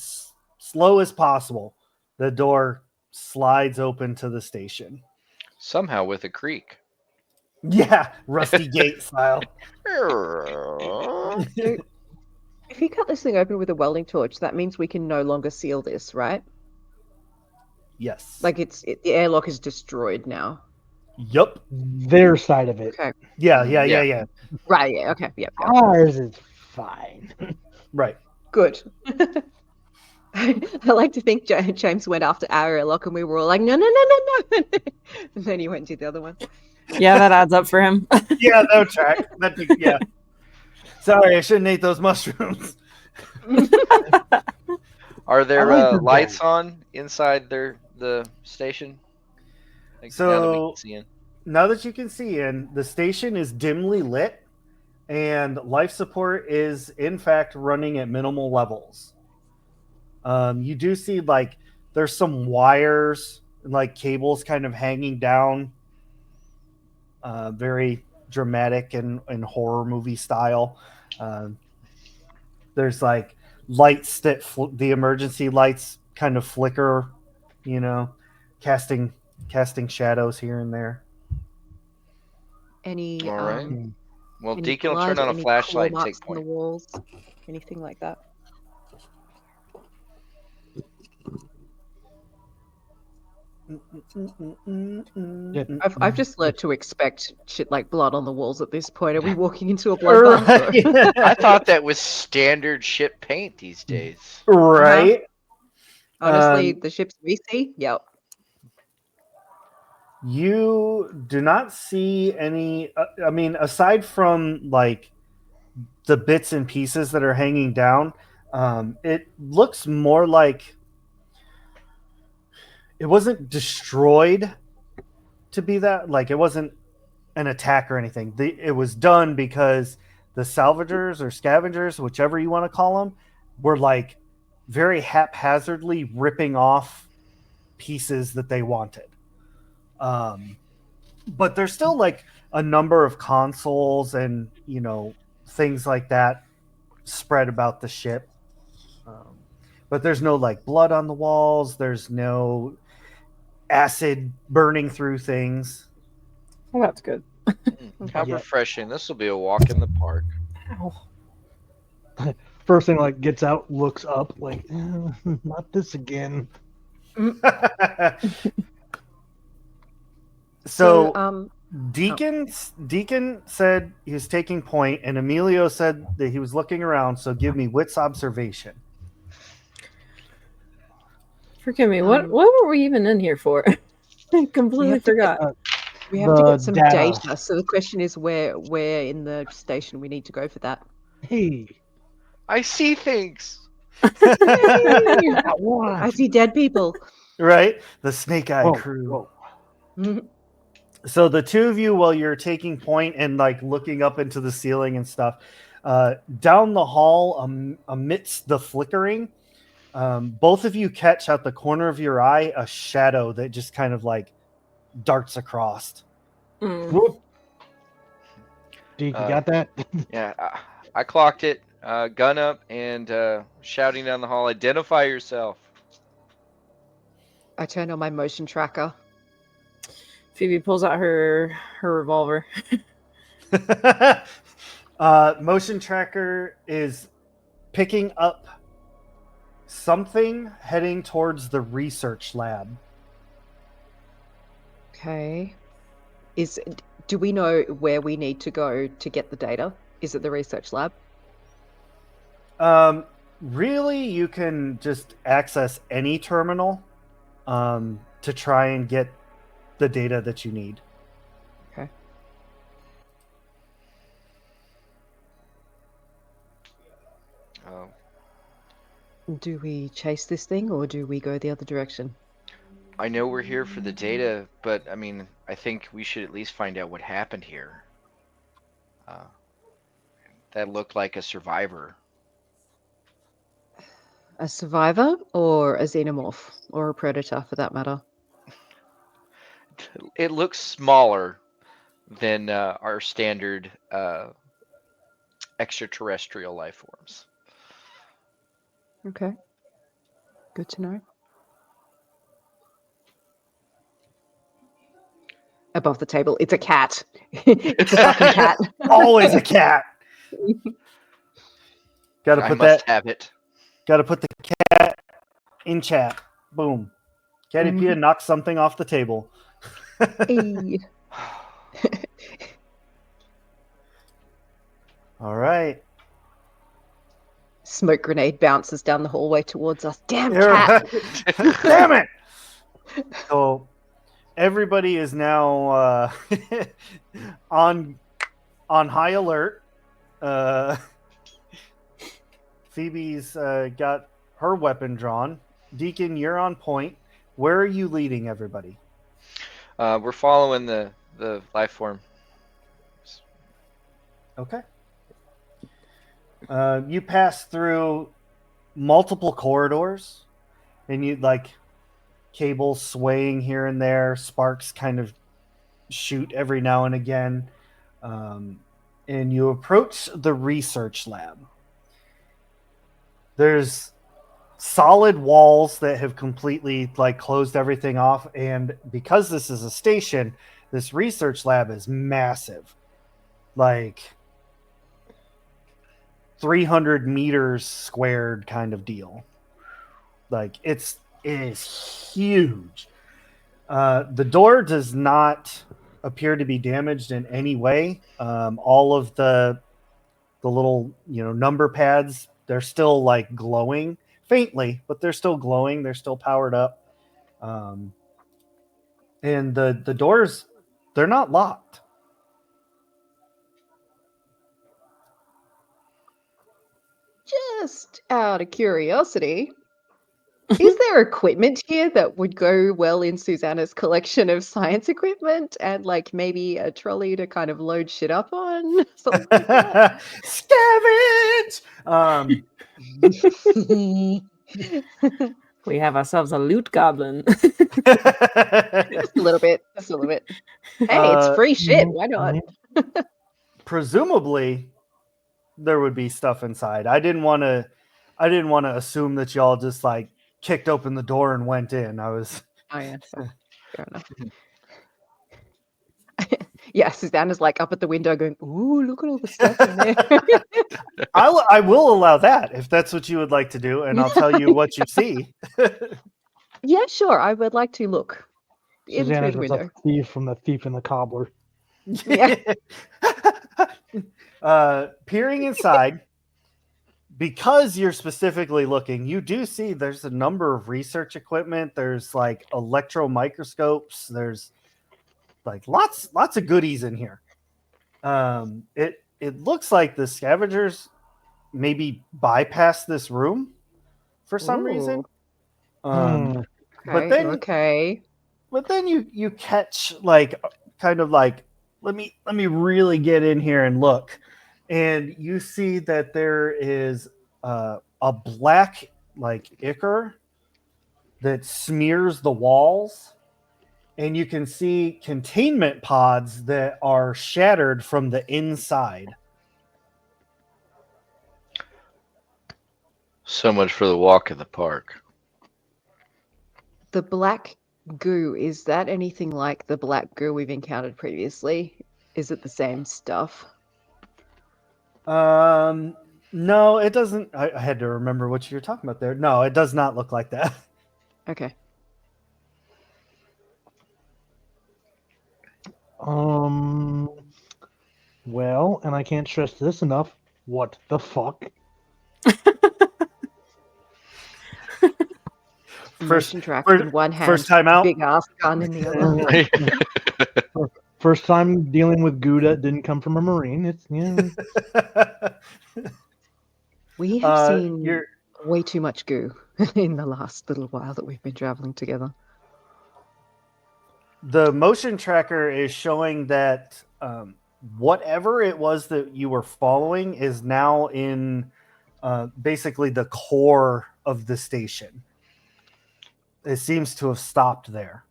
slow as possible, the door slides open to the station. Somehow with a creak. Yeah, Rusty Gate style. So, if you cut this thing open with a welding torch, that means we can no longer seal this, right? Yes. Like the airlock is destroyed now. Yup. Their side of it. Okay. Yeah. Right. Yeah. Okay. Yeah. Ours is fine. Right. Good. I like to think James went after our airlock, and we were all like, no. And then he went to the other one. Yeah, that adds up for him. Yeah, no track. Yeah. Sorry, I shouldn't eat those mushrooms. Are there I like the lights gold. on inside the station? Like, now that we So can see in? now that you can see in, the station is dimly lit, and life support is in fact running at minimal levels. You do see like there's some wires and like cables kind of hanging down, very dramatic and horror movie style. There's like lights that the emergency lights kind of flicker, casting shadows here and there. Any All right. Well, any Deacon will blood, turn on a any claw flashlight and marks take on the point. walls, anything like that. I've just learned to expect shit like blood on the walls at this point. Are we walking into a bloodbath? I thought that was standard ship paint these days. Right. Honestly, the ships we see, yep. You do not see any. I mean, aside from like the bits and pieces that are hanging down, it looks more like it wasn't destroyed to be that. Like it wasn't an attack or anything. It was done because the salvagers or scavengers, whichever you want to call them, were like very haphazardly ripping off pieces that they wanted. But there's still like a number of consoles and things like that spread about the ship. But there's no like blood on the walls. There's no acid burning through things. Well, that's good. How Yeah. refreshing. This will be a walk in the park. Ow. First thing like gets out, looks up, like not this again. So Deacon said he was taking point, and Emilio said that he was looking around. So give me wits observation. Forgive me. What were we even in here for? I completely forgot. We have to The get some data. data. So the question is where in the station we need to go for that. Hey, I see things. I see dead people. Right, the Snake Eye Whoa, crew. whoa. So the two of you, while you're taking point and like looking up into the ceiling and stuff, down the hall, amidst the flickering, both of you catch out the corner of your eye a shadow that just kind of like darts across. Whoop. Deke, you got that? Yeah, I clocked it. Gun up and shouting down the hall. Identify yourself. I turn on my motion tracker. Phoebe pulls out her revolver. Motion tracker is picking up something heading towards the research lab. Okay. Do we know where we need to go to get the data? Is it the research lab? Really, you can just access any terminal to try and get the data that you need. Okay. Oh, Do we chase this thing or do we go the other direction? I know we're here for the data, but I mean, I think we should at least find out what happened here. That looked like a survivor. A survivor or a xenomorph or a predator for that matter? It looks smaller than our standard extraterrestrial life forms. Okay. Good to know. Above the table, it's a cat. It's a fucking cat. Always a cat. Got to I put must that. have it. Got to put the cat in chat. Boom. Catty Pia knocks something off the table. Hey. All right. Smoke grenade bounces down the hallway towards us. Damn You're cat! right. Damn it! So everybody is now on high alert. Phoebe's got her weapon drawn. Deacon, you're on point. Where are you leading everybody? We're following the life form. Okay. You pass through multiple corridors, and you like cables swaying here and there. Sparks kind of shoot every now and again, and you approach the research lab. There's solid walls that have completely like closed everything off, and because this is a station, this research lab is massive, like 300 meters squared kind of deal. Like it is huge. The door does not appear to be damaged in any way. All of the little number pads, they're still like glowing faintly, but they're still glowing. They're still powered up. And the doors, they're not locked. Just out of curiosity, is there equipment here that would go well in Susanna's collection of science equipment and like maybe a trolley to kind of load shit up on? Something like that? Scavenge! We have ourselves a loot goblin. Just a little bit. Just a little bit. Hey, it's free shit. Why not? Presumably, there would be stuff inside. I didn't want to assume that y'all just like kicked open the door and went in. I was. Oh yeah, fair enough. Yeah, Susanna's like up at the window going, "Ooh, look at all the stuff in there." I will allow that if that's what you would like to do, and I'll tell you what you see. Yeah, sure. I would like to look in through Susanna's the just window. a thief from the Thief and the Cobbler. Yeah. Peering inside, because you're specifically looking, you do see there's a number of research equipment. There's like electron microscopes. There's like lots of goodies in here. It looks like the scavengers maybe bypassed this room for some reason. Okay, But then you catch like kind of like let me really get in here and look, and you see that there is a black like ichor that smears the walls, and you can see containment pods that are shattered from the inside. So much for the walk in the park. The black goo, is that anything like the black goo we've encountered previously? Is it the same stuff? No, it doesn't. I had to remember what you were talking about there. No, it does not look like that. Okay. Well, and I can't stress this enough. What the fuck? First- Motion track first- in one hand, first time out. big ass gun in the other. First time dealing with goo that didn't come from a marine. It's We have seen you're way too much goo in the last little while that we've been traveling together. the motion tracker is showing that whatever it was that you were following is now in basically the core of the station. It seems to have stopped there.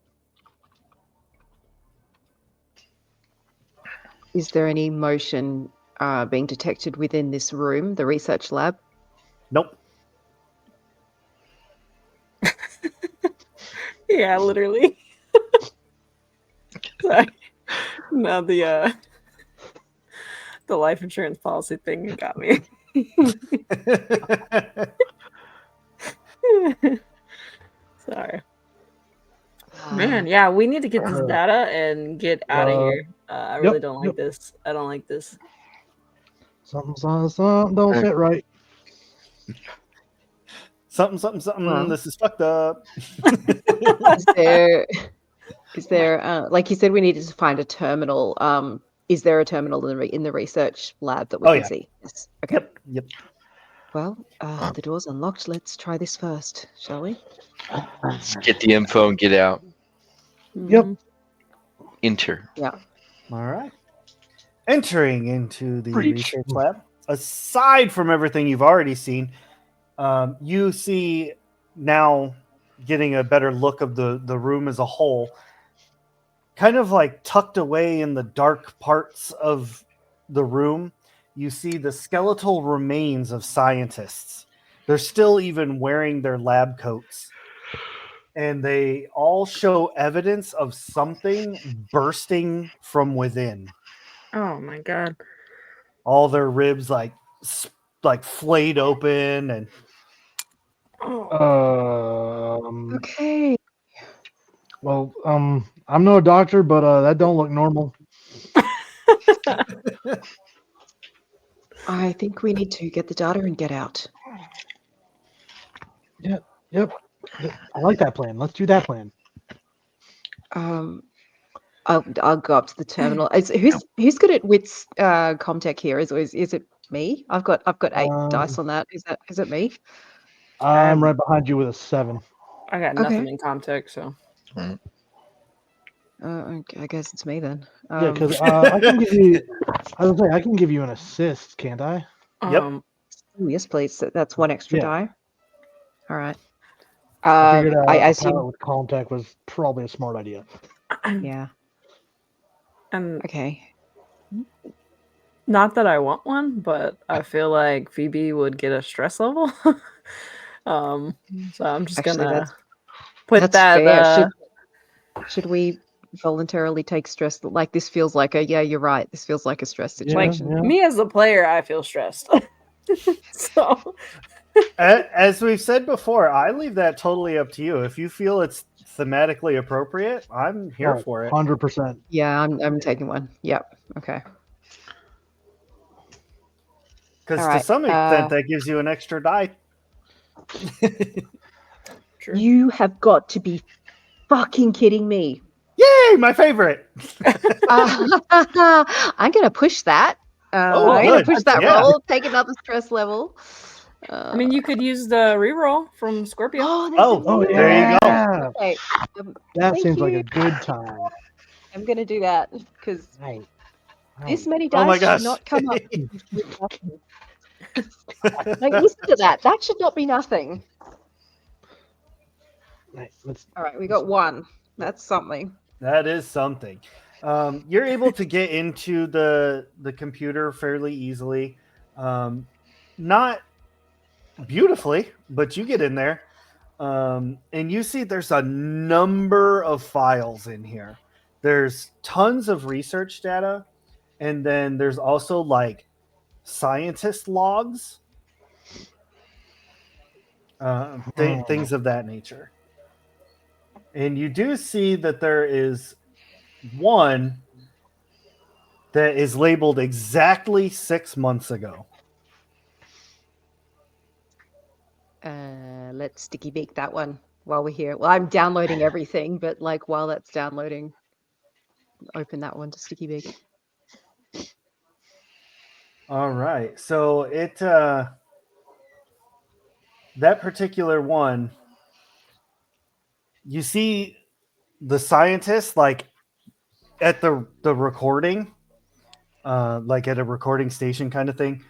Is there any motion being detected within this room, the research lab? Nope. Yeah, literally. Sorry. No, the life insurance policy thing got me. Sorry. Man, yeah, we need to get this data and get out of here. I really don't like this. I don't like this. something don't sit right. something. Well. This is fucked up. Is there like you said, we needed to find a terminal. Is there a terminal in the research lab that we can see? Yes. Okay. Yep. Well, the door's unlocked. Let's try this first, shall we? Let's get the info and get out. Yep. Enter. Yeah. All right. Entering into the Breach. research lab, aside from everything you've already seen, you see now, getting a better look of the room as a whole, kind of like tucked away in the dark parts of the room, you see the skeletal remains of scientists. They're still even wearing their lab coats. And they all show evidence of something bursting from within. Oh my god. All their ribs like flayed open, and Okay. Well, I'm no doctor, but that don't look normal. I think we need to get the data and get out. Yep. I like that plan. Let's do that plan. I'll go up to the terminal. Who's good at wits Comtech here? Is it me? I've got 8 dice on that. Is it me? I'm right behind you with a 7. I got nothing in context, so. I guess it's me then. Yeah, because I can give you. I was like, I can give you an assist, can't I? Yep. Oh, yes, please. That's 1 extra die. All right. I figured I a assume. pallet with contact was probably a smart idea. Yeah. Okay. Not that I want one, but I feel like Phoebe would get a stress level. So I'm just Actually, gonna put that's that. fair. Should we voluntarily take stress? Like this feels like you're right. This feels like a stress situation. Me as a player, I feel stressed. So, as we've said before, I leave that totally up to you. If you feel it's thematically appropriate, I'm here for it. 100%. Yeah, I'm taking one. Yep. Okay. Because to some extent, that gives you an extra die. True. You have got to be fucking kidding me. Yay, my favorite. I'm going to push that. I'm going to push that roll, take another stress level. I mean, you could use the reroll from Scorpio. There you go. Okay. That seems like a good time. I'm going to do that because this many Oh my dice should gosh. not come up with nothing. Like, listen to that. That should not be nothing. All right, we got 1. That's something. That is something. You're able to get into the computer fairly easily. Not beautifully, but you get in there. And you see there's a number of files in here. There's tons of research data, and then there's also like scientist logs, things of that nature. And you do see that there is one that is labeled exactly 6 months ago. Let's sticky beak that one while we're here. Well, I'm downloading everything, but like while that's downloading, open that one to sticky beak. All right. So that particular one, you see the scientist like at the recording, like at a recording station kind of thing.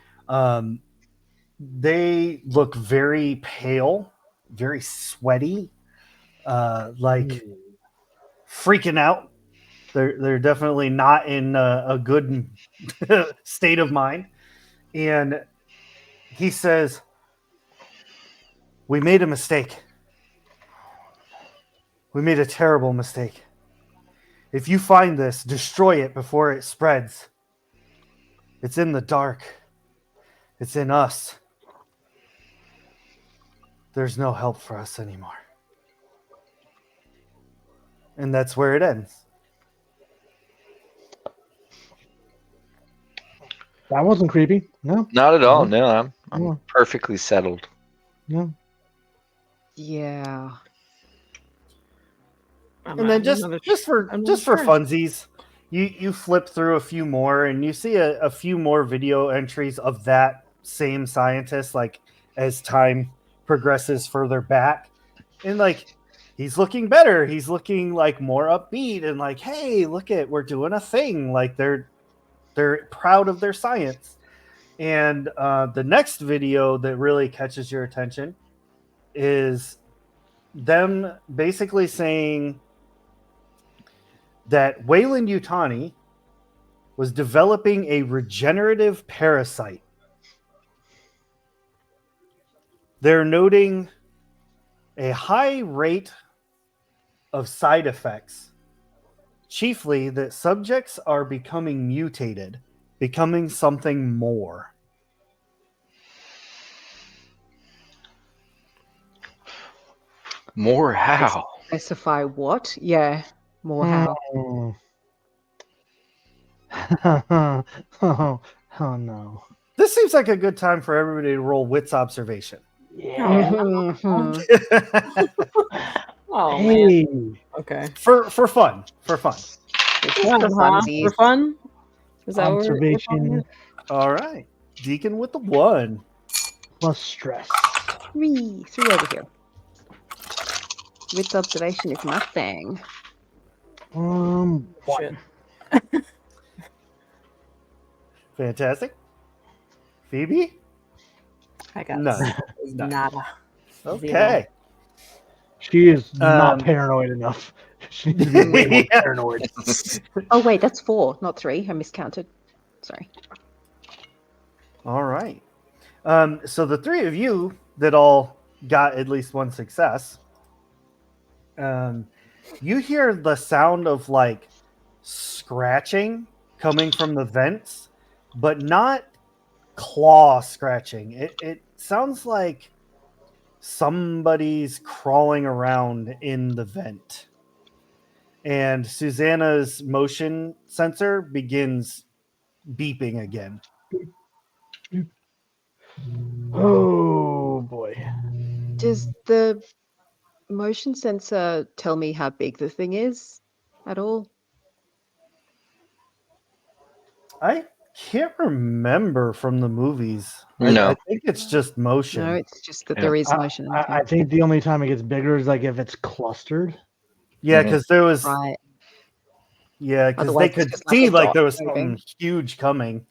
They look very pale, very sweaty, like freaking out. They're definitely not in a good state of mind. And he says, "We made a mistake. We made a terrible mistake. If you find this, destroy it before it spreads. It's in the dark. It's in us. There's no help for us anymore." And that's where it ends. That wasn't creepy. No, Not at all. No. No, I'm No. perfectly settled. no. Yeah. And then just for funsies, you flip through a few more and you see a few more video entries of that same scientist, like as time progresses further back, and like he's looking better, he's looking like more upbeat and like, hey, look at, we're doing a thing, like they're proud of their science. And the next video that really catches your attention is them basically saying that Wayland Yutani was developing a regenerative parasite. They're noting a high rate of side effects, chiefly that subjects are becoming mutated, becoming something more. More how? Specify what? Yeah. More how. Oh no. This seems like a good time for everybody to roll wits observation. Yeah. Mhm. Oh Hey. man. Okay. For fun. It's Yeah, for funsies. for fun. Is that what we're talking Observation about? All right. Deacon with the 1. plus stress. Three over here. Wits observation is my thing. One. Shit. Fantastic. Phoebe? I got None. nada. Okay. She is not Um, paranoid enough. She needs to be way more Yeah. paranoid. Oh wait, that's 4, not 3. I miscounted. Sorry. All right. So the three of you that all got at least one success, you hear the sound of like scratching coming from the vents, but not claw scratching. It sounds like somebody's crawling around in the vent. And Susanna's motion sensor begins beeping again. Oh boy. Does the motion sensor tell me how big the thing is at all? I can't remember from the movies. No. I think it's just motion. No, it's just that Yeah. there is motion. I think the only time it gets bigger is like if it's clustered. Yeah, because there was Right. yeah, because they Otherwise, it's could just like see a like dot there was moving. something huge coming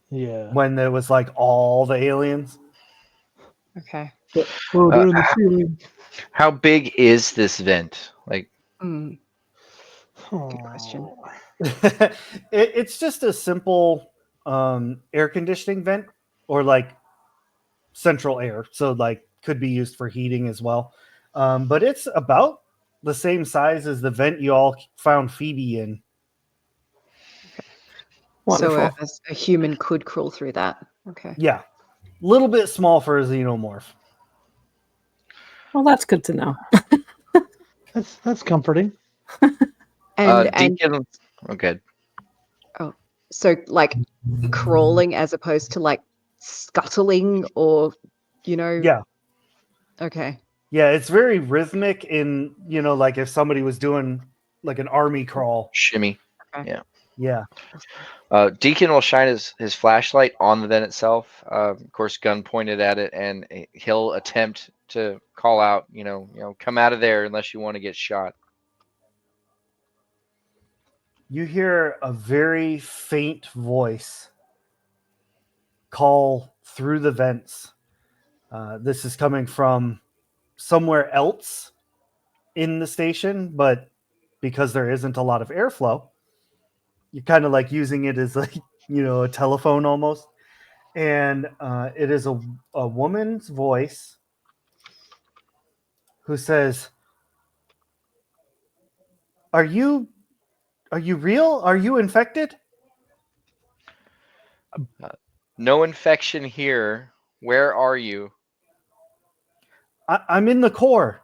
Yeah. when there was like all the aliens. Okay. Oh, they're in the ceiling. How big is this vent? Like, Mm. Good question. It's just a simple air conditioning vent or like central air, so like could be used for heating as well. But it's about the same size as the vent you all found Phoebe in. Wonderful. So a human could crawl through that. Okay. Yeah, a little bit small for a xenomorph. Well, that's good to know. That's comforting. And Deacon. Oh, good. so like crawling as opposed to like scuttling or Yeah. Okay. Yeah, it's very rhythmic in, like if somebody was doing like an army crawl. Shimmy. Okay. Yeah. Deacon will shine his flashlight on the vent itself. Of course, gun pointed at it, and he'll attempt to call out, come out of there unless you want to get shot. You hear a very faint voice call through the vents. This is coming from somewhere else in the station, but because there isn't a lot of airflow, you're kind of like using it as like, a telephone almost. And it is a woman's voice who says, Are you real? Are you infected? No infection here. Where are you? I'm in the core.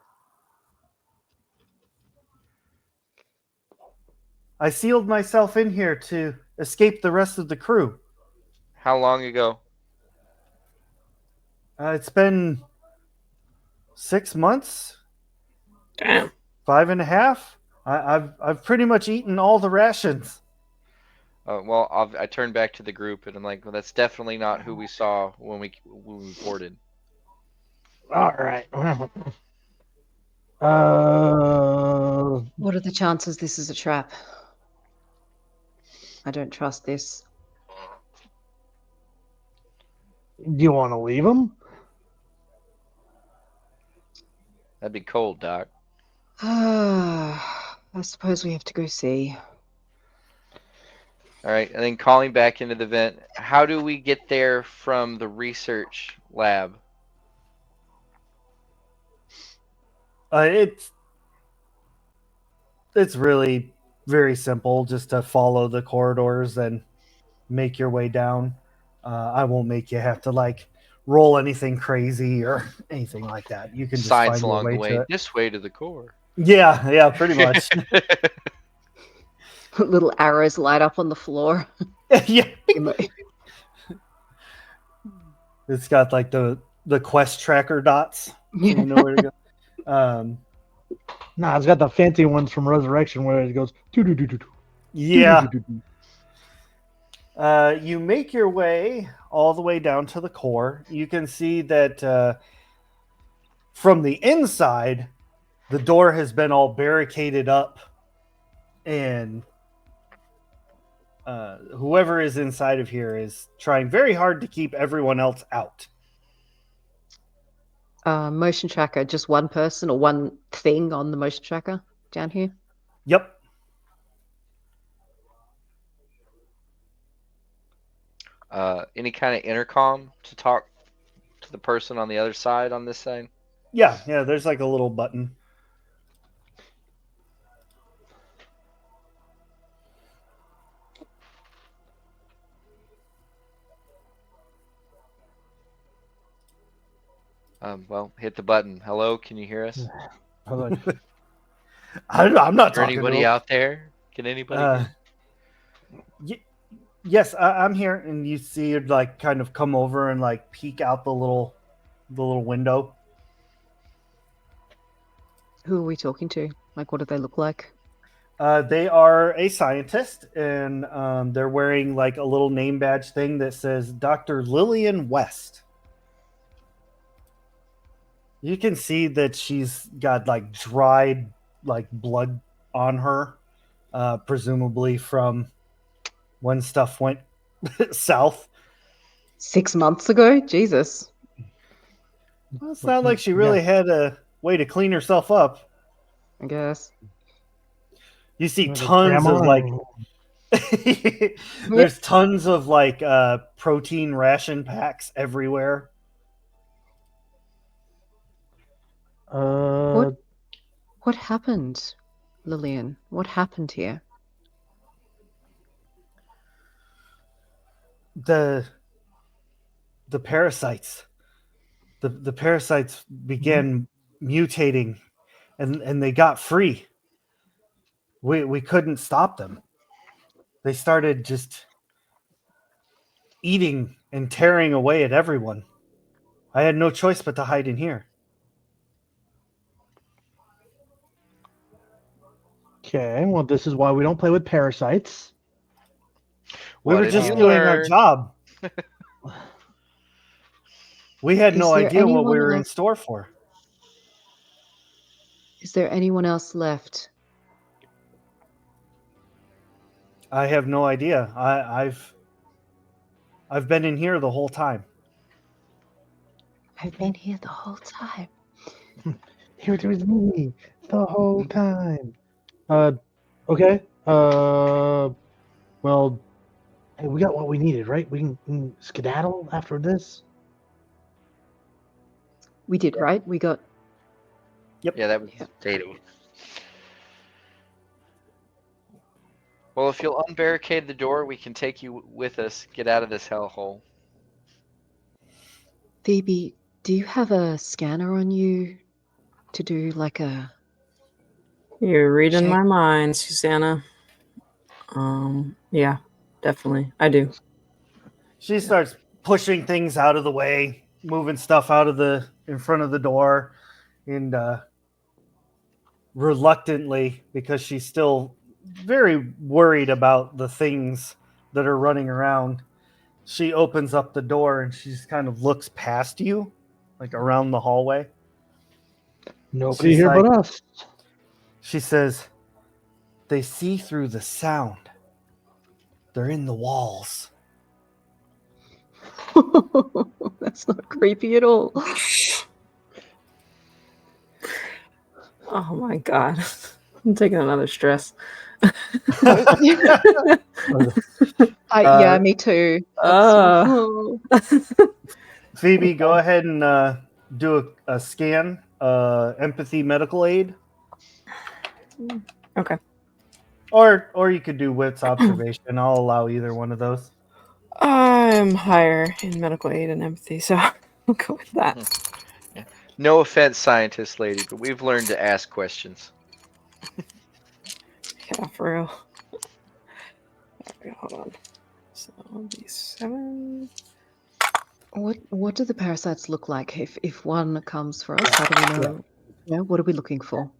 I sealed myself in here to escape the rest of the crew. How long ago? It's been 6 months, Damn. 5.5. I've pretty much eaten all the rations. I turned back to the group and I'm like, well, that's definitely not who we saw when we boarded. All right. What are the chances this is a trap? I don't trust this. Do you want to leave him? That'd be cold, Doc. I suppose we have to go see. All right, and then calling back into the vent. How do we get there from the research lab? It's really very simple, just to follow the corridors and make your way down. I won't make you have to like roll anything crazy or anything like that. You can just Signs find your along way the to way. it. This way to the core. Yeah, pretty much. Little arrows light up on the floor. Yeah, it's got like the quest tracker dots, so you know where to go. Nah, it's got the fancy ones from Resurrection where it goes doo-doo-doo-doo-doo. Yeah. Doo-doo-doo-doo-doo. You make your way all the way down to the core. You can see that from the inside, the door has been all barricaded up, and whoever is inside of here is trying very hard to keep everyone else out. Motion tracker, just one person or one thing on the motion tracker down here? Yep. Any kind of intercom to talk to the person on the other side on this side? Yeah, there's like a little button. Hit the button. Hello, can you hear us? Hold on. I'm not Is there talking anybody to him. out there? Can anybody? Yes, I'm here, and you see it like kind of come over and like peek out the little window. Who are we talking to? Like, what do they look like? They are a scientist, and they're wearing like a little name badge thing that says Dr. Lillian West. You can see that she's got like dried like blood on her, presumably from when stuff went south. 6 months ago? Jesus. Well, it's not like she really had a way to clean herself up. I guess. You see Like a tons of grandma like there's tons of like protein ration packs everywhere. What happened, Lillian? What happened here? The parasites. The parasites began mutating, and they got free. We couldn't stop them. They started just eating and tearing away at everyone. I had no choice but to hide in here. Okay, well, this is why we don't play with parasites. We What were did just you doing our learn? job. We had no Is there idea what we anyone were in else- store for. Is there anyone else left? I have no idea. I've been in here the whole time. I've been here the whole time. Here it was me the whole time. Okay. Well, hey, we got what we needed, right? We can skedaddle after this. We did, right? We got. Yeah, that was Yeah. data. Well, if you'll unbarricade the door, we can take you with us. Get out of this hellhole. Phoebe, do you have a scanner on you to do like a? You're reading Check. my mind, Susanna. Yeah, definitely. I do. She starts pushing things out of the way, moving stuff out of in front of the door, and reluctantly, because she's still very worried about the things that are running around, she opens up the door and she just kind of looks past you, like around the hallway. Nobody She's here like- but us. She says, "They see through the sound. They're in the walls." That's not creepy at all. Oh my god. I'm taking another stress. Yeah, me too. Phoebe, go ahead and do a scan, empathy medical aid. Okay. Or you could do wits observation. I'll allow either one of those. I'm higher in medical aid and empathy, so I'll go with that. No offense, scientist lady, but we've learned to ask questions. Yeah, for real. Okay, hold on. So it'll be 7. What do the parasites look like? If one comes for us, how do we know? Yeah, what are we looking for?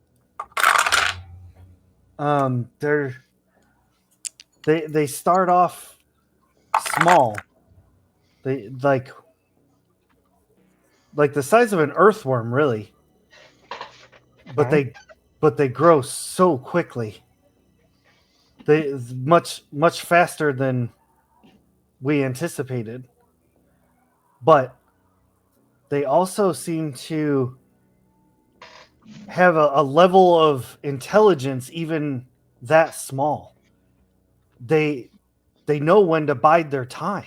They start off small. They like the size of an earthworm, really. But they grow so quickly. They much faster than we anticipated. But they also seem to have a level of intelligence even that small. They know when to bide their time.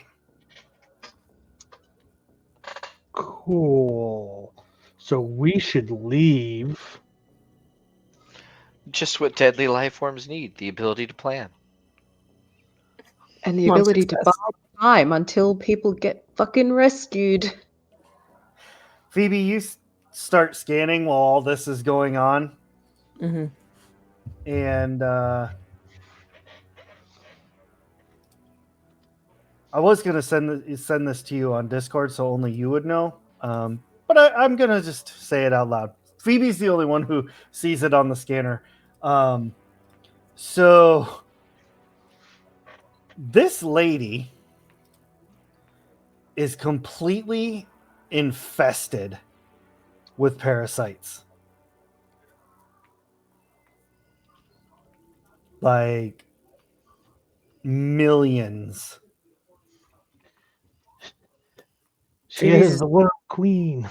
Cool. So we should leave. Just what deadly life forms need, the ability to plan. And the Come on, ability to success. buy time until people get fucking rescued. Phoebe, you start scanning while all this is going on. Mm-hmm. And I was going to send this to you on Discord so only you would know. But I'm going to just say it out loud. Phoebe's the only one who sees it on the scanner. So this lady is completely infested with parasites. Like millions. She is the world queen.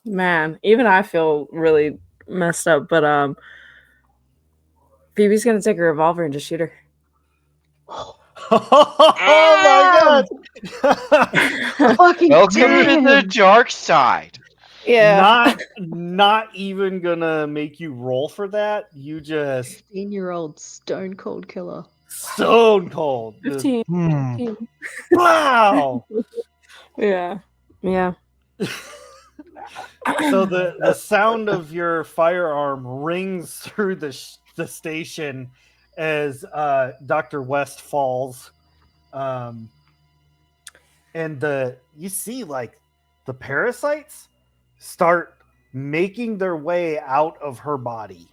Man, even I feel really messed up, but Phoebe's gonna take a revolver and just shoot her. Oh my god! Fucking Welcome to damn. the dark side. Yeah. Not even gonna make you roll for that. You just 15-year-old stone cold killer. stone cold. Just 15. Hmm. 15. wow. Yeah. Yeah. So the sound of your firearm rings through the station as Dr. West falls, and you see like the parasites start making their way out of her body,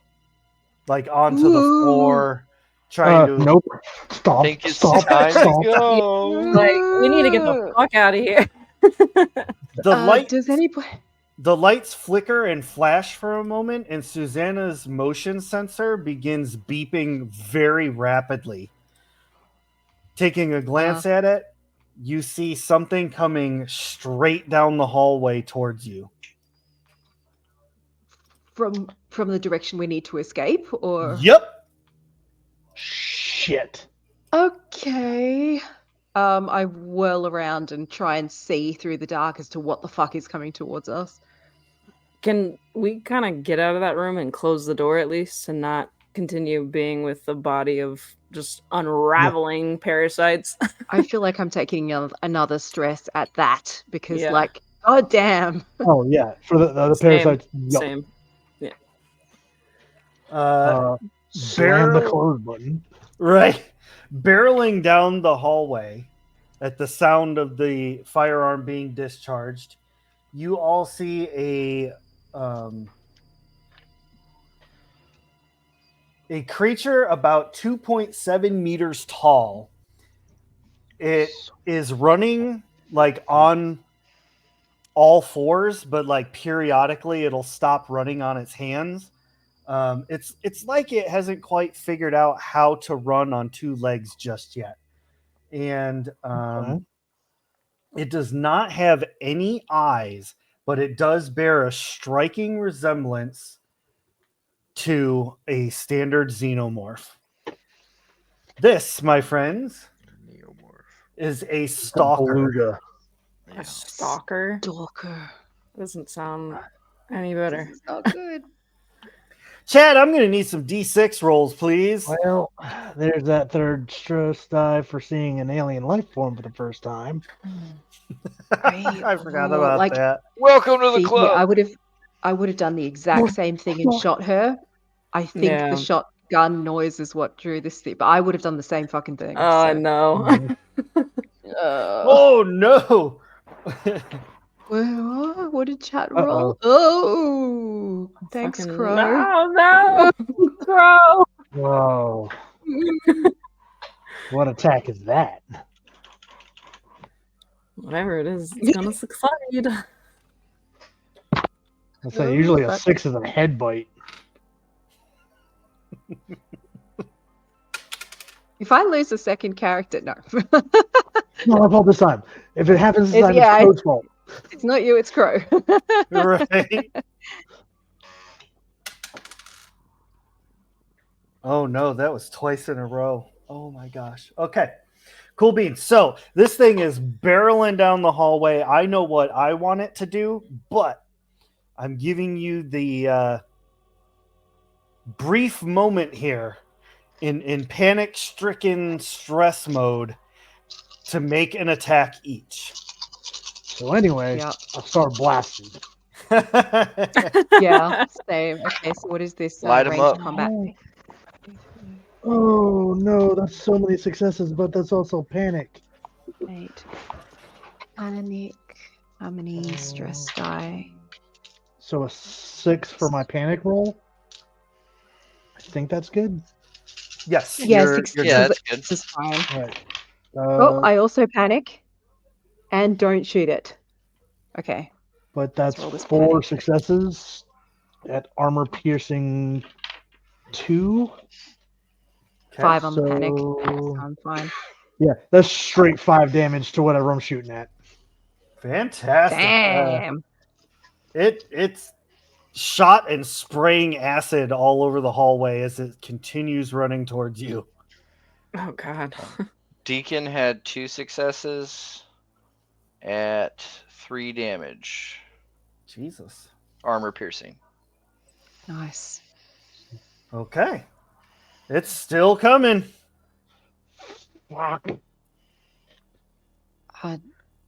like onto the floor, trying to. Nope. Stop. Think it's Stop. time to Stop. go. Like, we need to get the fuck out of here. The light. Does anybody? The lights flicker and flash for a moment, and Susanna's motion sensor begins beeping very rapidly. Taking a glance at it, you see something coming straight down the hallway towards you. From the direction we need to escape, or Yep. Shit. okay. I whirl around and try and see through the dark as to what the fuck is coming towards us. Can we kind of get out of that room and close the door at least and not continue being with the body of just unraveling parasites? I feel like I'm taking another stress at that because, Yeah. like, oh damn. Oh yeah. For the Same. parasites. Yup. Same. Slam the Barrel- close button. Right. Barreling down the hallway at the sound of the firearm being discharged, you all see a creature about 2.7 meters tall. It is running like on all fours, but like periodically it'll stop running on its hands. It's like it hasn't quite figured out how to run on two legs just yet. And it does not have any eyes, but it does bear a striking resemblance to a standard xenomorph. This, my friends, is a stalker. Beluga. Yeah. A stalker Stalker. doesn't sound any better. This is not good. Chad, I'm going to need some D6 rolls, please. Well, there's that third stress die for seeing an alien life form for the first time. I forgot about like, that. Welcome to the See, club. I would have done the exact same thing and shot her. I think Yeah. the shotgun noise is what drew this thing, but I would have done the same fucking thing. Oh, so. no. Oh, no. Well, what did chat Uh-oh. roll? Oh, thanks, Fucking- Crow. No, Crow. Whoa. What attack is that? Whatever it is, it's gonna succeed. I say usually a fuck. 6 is a head bite. If I lose a second character, no. No, my fault this time. If it happens this time, Yeah, it's Code's fault. It's not you, it's Crow. Right. Oh, no, that was twice in a row. Oh, my gosh. Okay. Cool beans. So this thing is barreling down the hallway. I know what I want it to do, but I'm giving you the brief moment here in panic-stricken stress mode to make an attack each. So anyway, Yeah. I'll start blasting. Yeah, same. Okay, so what is this Light 'em range up. combat? Oh no, that's so many successes, but that's also panic. 8. Panic. How many stress die? So a 6 for my panic roll. I think that's good. Yes. Yeah, you're- 6 you're Yeah, good. that's good. This is fine. All right. Oh, I also panic. And don't shoot it. Okay. But that's roll this 4 panic. successes at armor piercing 2. Okay. 5 on the panic. So I'm fine. yeah, that's straight 5 damage to whatever I'm shooting at. Fantastic. Damn. It's shot and spraying acid all over the hallway as it continues running towards you. Oh, God. Deacon had 2 successes at 3 damage. Jesus. Armor piercing. Nice. Okay. It's still coming. Fuck.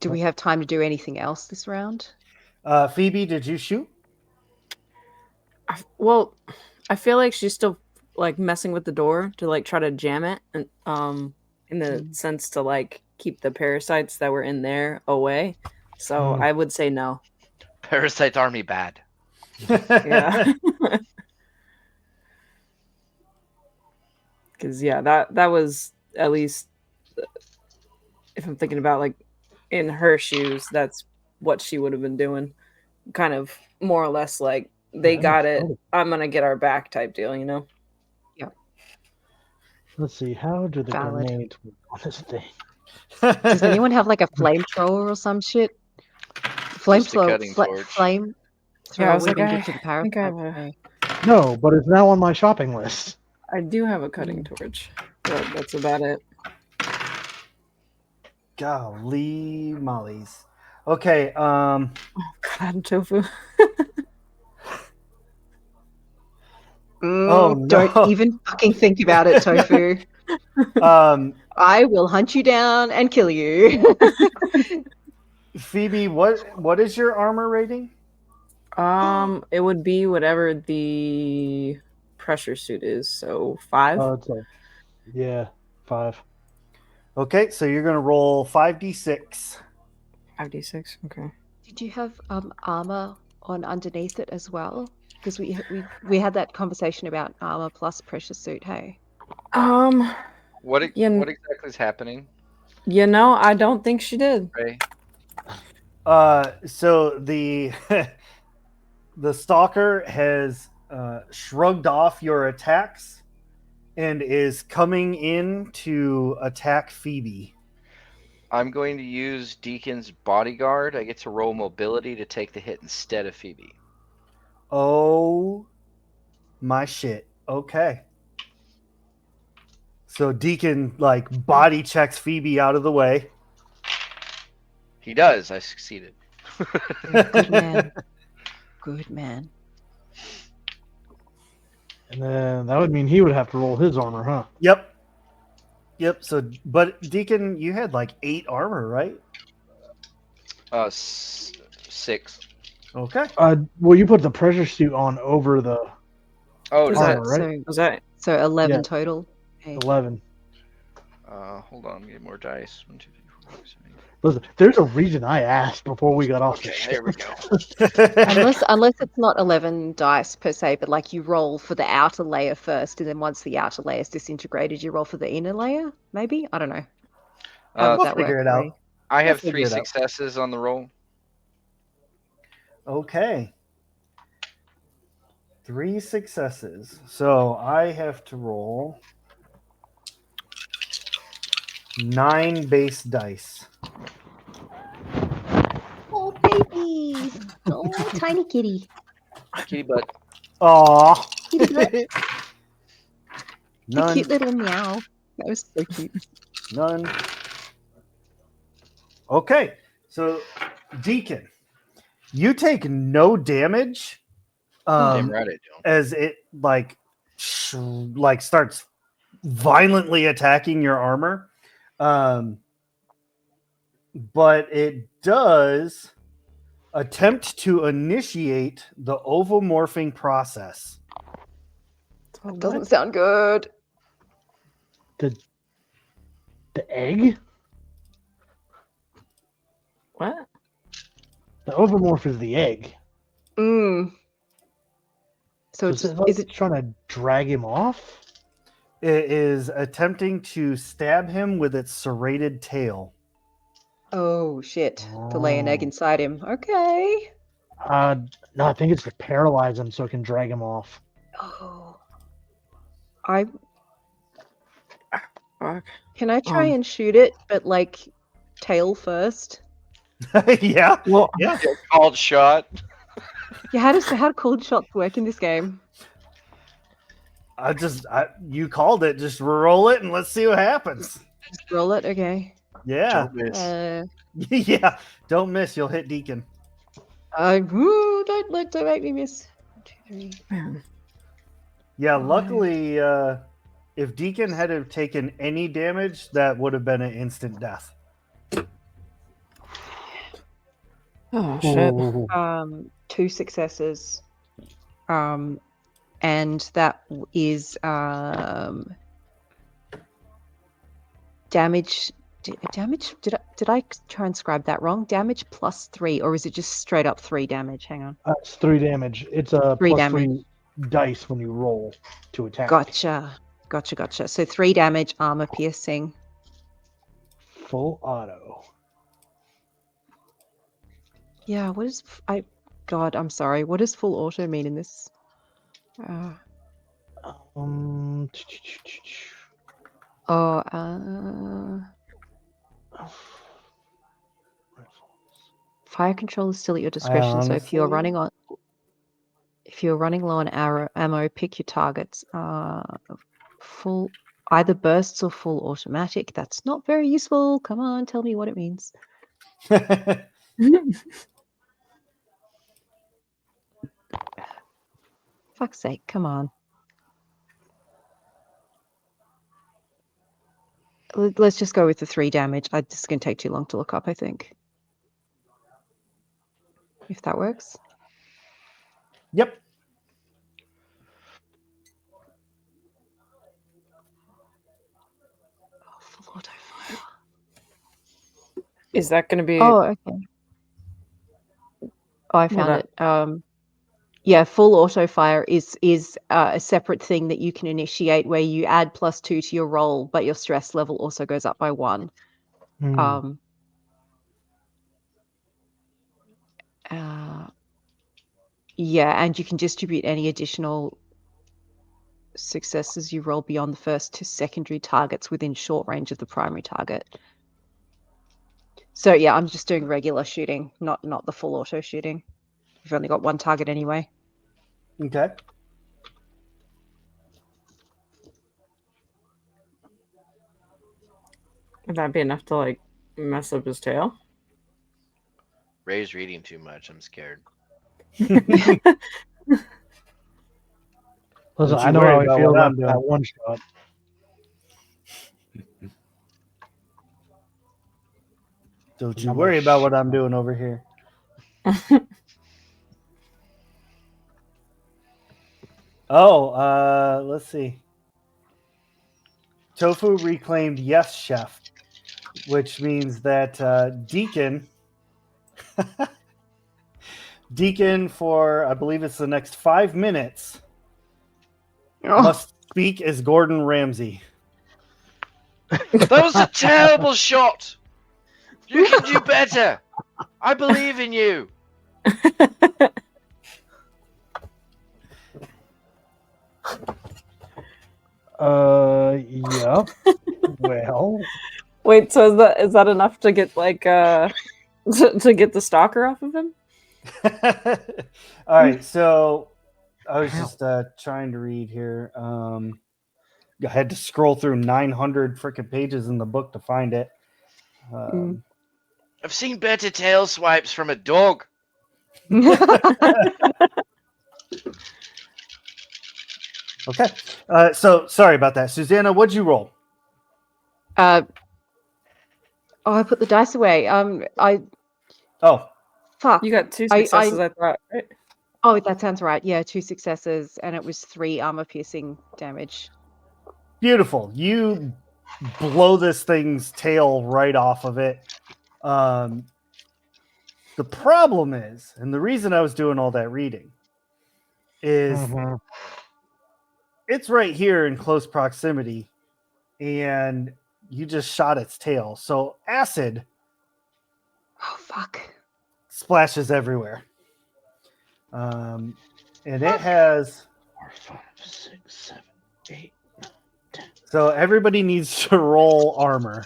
Do we have time to do anything else this round? Phoebe, did you shoot? Well, I feel like she's still like messing with the door to like try to jam it, and in the sense to like keep the parasites that were in there away. So I would say no. Parasite army bad. Yeah. Because that was at least, if I'm thinking about like in her shoes, that's what she would have been doing. Kind of more or less like they got it, I'm gonna get our back type deal, you know? Let's see, how do the Valid. grenades work on this thing? Does anyone have like a flamethrower or some shit? Just a cutting torch. Flame. Yeah, I was would like, get to the I think I have parasite. No, but it's now on my shopping list. I do have a cutting torch, but that's about it. Golly mollies. Okay, Oh god, tofu. Oh, no. Don't even fucking think about it, Tofu. I will hunt you down and kill you. Phoebe, what is your armor rating? It would be whatever the pressure suit is, so 5. Yeah, 5. Okay, so you're gonna roll 5d6. 5d6, okay. Did you have armor on underneath it as well? Because we had that conversation about armor plus pressure suit. Hey. What exactly is happening? You know, I don't think she did. Ray? So the the stalker has shrugged off your attacks and is coming in to attack Phoebe. I'm going to use Deacon's bodyguard. I get to roll mobility to take the hit instead of Phoebe. Oh my shit. Okay. So Deacon like body checks Phoebe out of the way. He does. I succeeded. Good man. Good man. And then that would mean he would have to roll his armor, huh? Yep. So, but Deacon, you had like 8 armor, right? 6. Okay. Well, you put the pressure suit on over the Oh, Is armor, that- right? Was that So 11 Yeah. total. Hey. 11. Hold on, get more dice. 1, 2, 3, 4, 5, 6, 8. Listen, there's a reason I asked before we got off the Okay, show. there we go. Unless it's not 11 dice per se, but like you roll for the outer layer first, and then once the outer layer is disintegrated, you roll for the inner layer. Maybe, I don't know. How would We'll that figure work it for you? out. I have We'll 3 figure it out. successes on the roll. Okay. 3 successes. So I have to roll 9 base dice. Oh, baby! Oh, tiny kitty. Kitty butt. Aw. Kitty butt. A None. cute little meow. That was so cute. None. Okay. So Deacon, you take no damage. Damn right I don't. As it like starts violently attacking your armor, but it does attempt to initiate the ovomorphing process. That doesn't sound good. The egg? what? The ovomorph is the egg. Mm. So Is it trying to drag him off? It is attempting to stab him with its serrated tail. Oh shit! To lay an egg inside him. Okay. No, I think it's to paralyze him so it can drag him off. Oh. Fuck. Can I try and shoot it, but like tail first? Yeah. Well, Yeah. Called shot. Yeah. How do cold shots work in this game? You called it. Just roll it and let's see what happens. Just roll it. Okay. Yeah. Don't miss. Yeah. Don't miss. You'll hit Deacon. Don't make me miss. 1, 2, 3. Man. Yeah. Five. Luckily, if Deacon had have taken any damage, that would have been an instant death. Oh shit. Ooh. 2 successes. And that is damage. Damage? Did I transcribe that wrong? Damage +3, or is it just straight up 3 damage? Hang on. It's 3 damage. It's a 3 plus damage. 3 dice when you roll to attack. Gotcha. So 3 damage, armor piercing. Full auto. Yeah. What is God? I'm sorry. What does full auto mean in this? Um. Fire control is still at your discretion. So if you're running low on ammo, pick your targets. Full either bursts or full automatic. That's not very useful. Come on, tell me what it means. Fuck's sake, come on. Let's just go with the 3 damage. This is going to take too long to look up, I think. If that works. Yep. Oh, full auto fire. Is that going to be? Oh, okay. Oh, I found that? it. Yeah, full auto fire is a separate thing that you can initiate where you add +2 to your roll, but your stress level also goes up by 1. Yeah, and you can distribute any additional successes you roll beyond the first to secondary targets within short range of the primary target. So yeah, I'm just doing regular shooting, not the full auto shooting. You've only got 1 target anyway. Okay. Would that be enough to like mess up his tail? Ray's reading too much. I'm scared. Listen, Don't I you know worry how he about feels what I'm after doing. that one shot. Don't you worry about what I'm doing over here. Oh, let's see. Tofu reclaimed yes, chef, which means that Deacon for I believe it's the next 5 minutes must speak as Gordon Ramsay. That was a terrible shot. You can do better. I believe in you. Yeah. Well. Wait, so is that enough to get like to get the stalker off of him? All right, so I was just trying to read here. I had to scroll through 900 freaking pages in the book to find it. I've seen better tail swipes from a dog. Okay, so sorry about that, Susanna. What'd you roll? I put the dice away. Fuck. You got 2 successes, I thought, right? Oh, that sounds right. Yeah, 2 successes, and it was 3 armor piercing damage. Beautiful. You blow this thing's tail right off of it. The problem is, and the reason I was doing all that reading is it's right here in close proximity, and you just shot its tail. So acid Oh, fuck. splashes everywhere. And it has 4, 5, 6, 7, 8, 9, 10. So everybody needs to roll armor.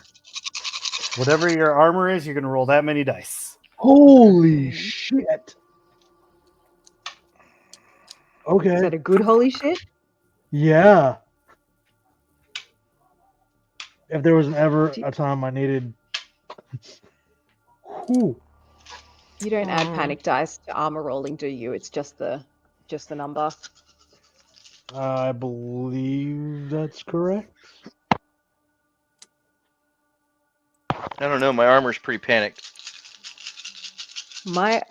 Whatever your armor is, you're going to roll that many dice. Holy shit. Okay. Is that a good holy shit? Yeah. if there was ever a time I needed. Whew. You don't add panic dice to armor rolling, do you? It's just the number. I believe that's correct. I don't know. My armor's pretty panicked. My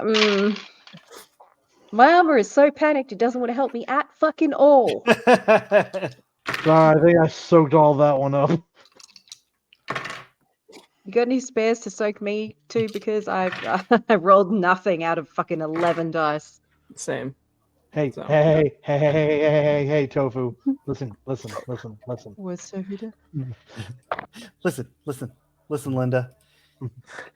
armor is so panicked it doesn't want to help me at fucking all. I think I soaked all that one up. You got any spares to soak me too? Because I rolled nothing out of fucking 11 dice. Same. Hey, So. hey, Tofu. Listen. What's Sophie do? Listen, Linda.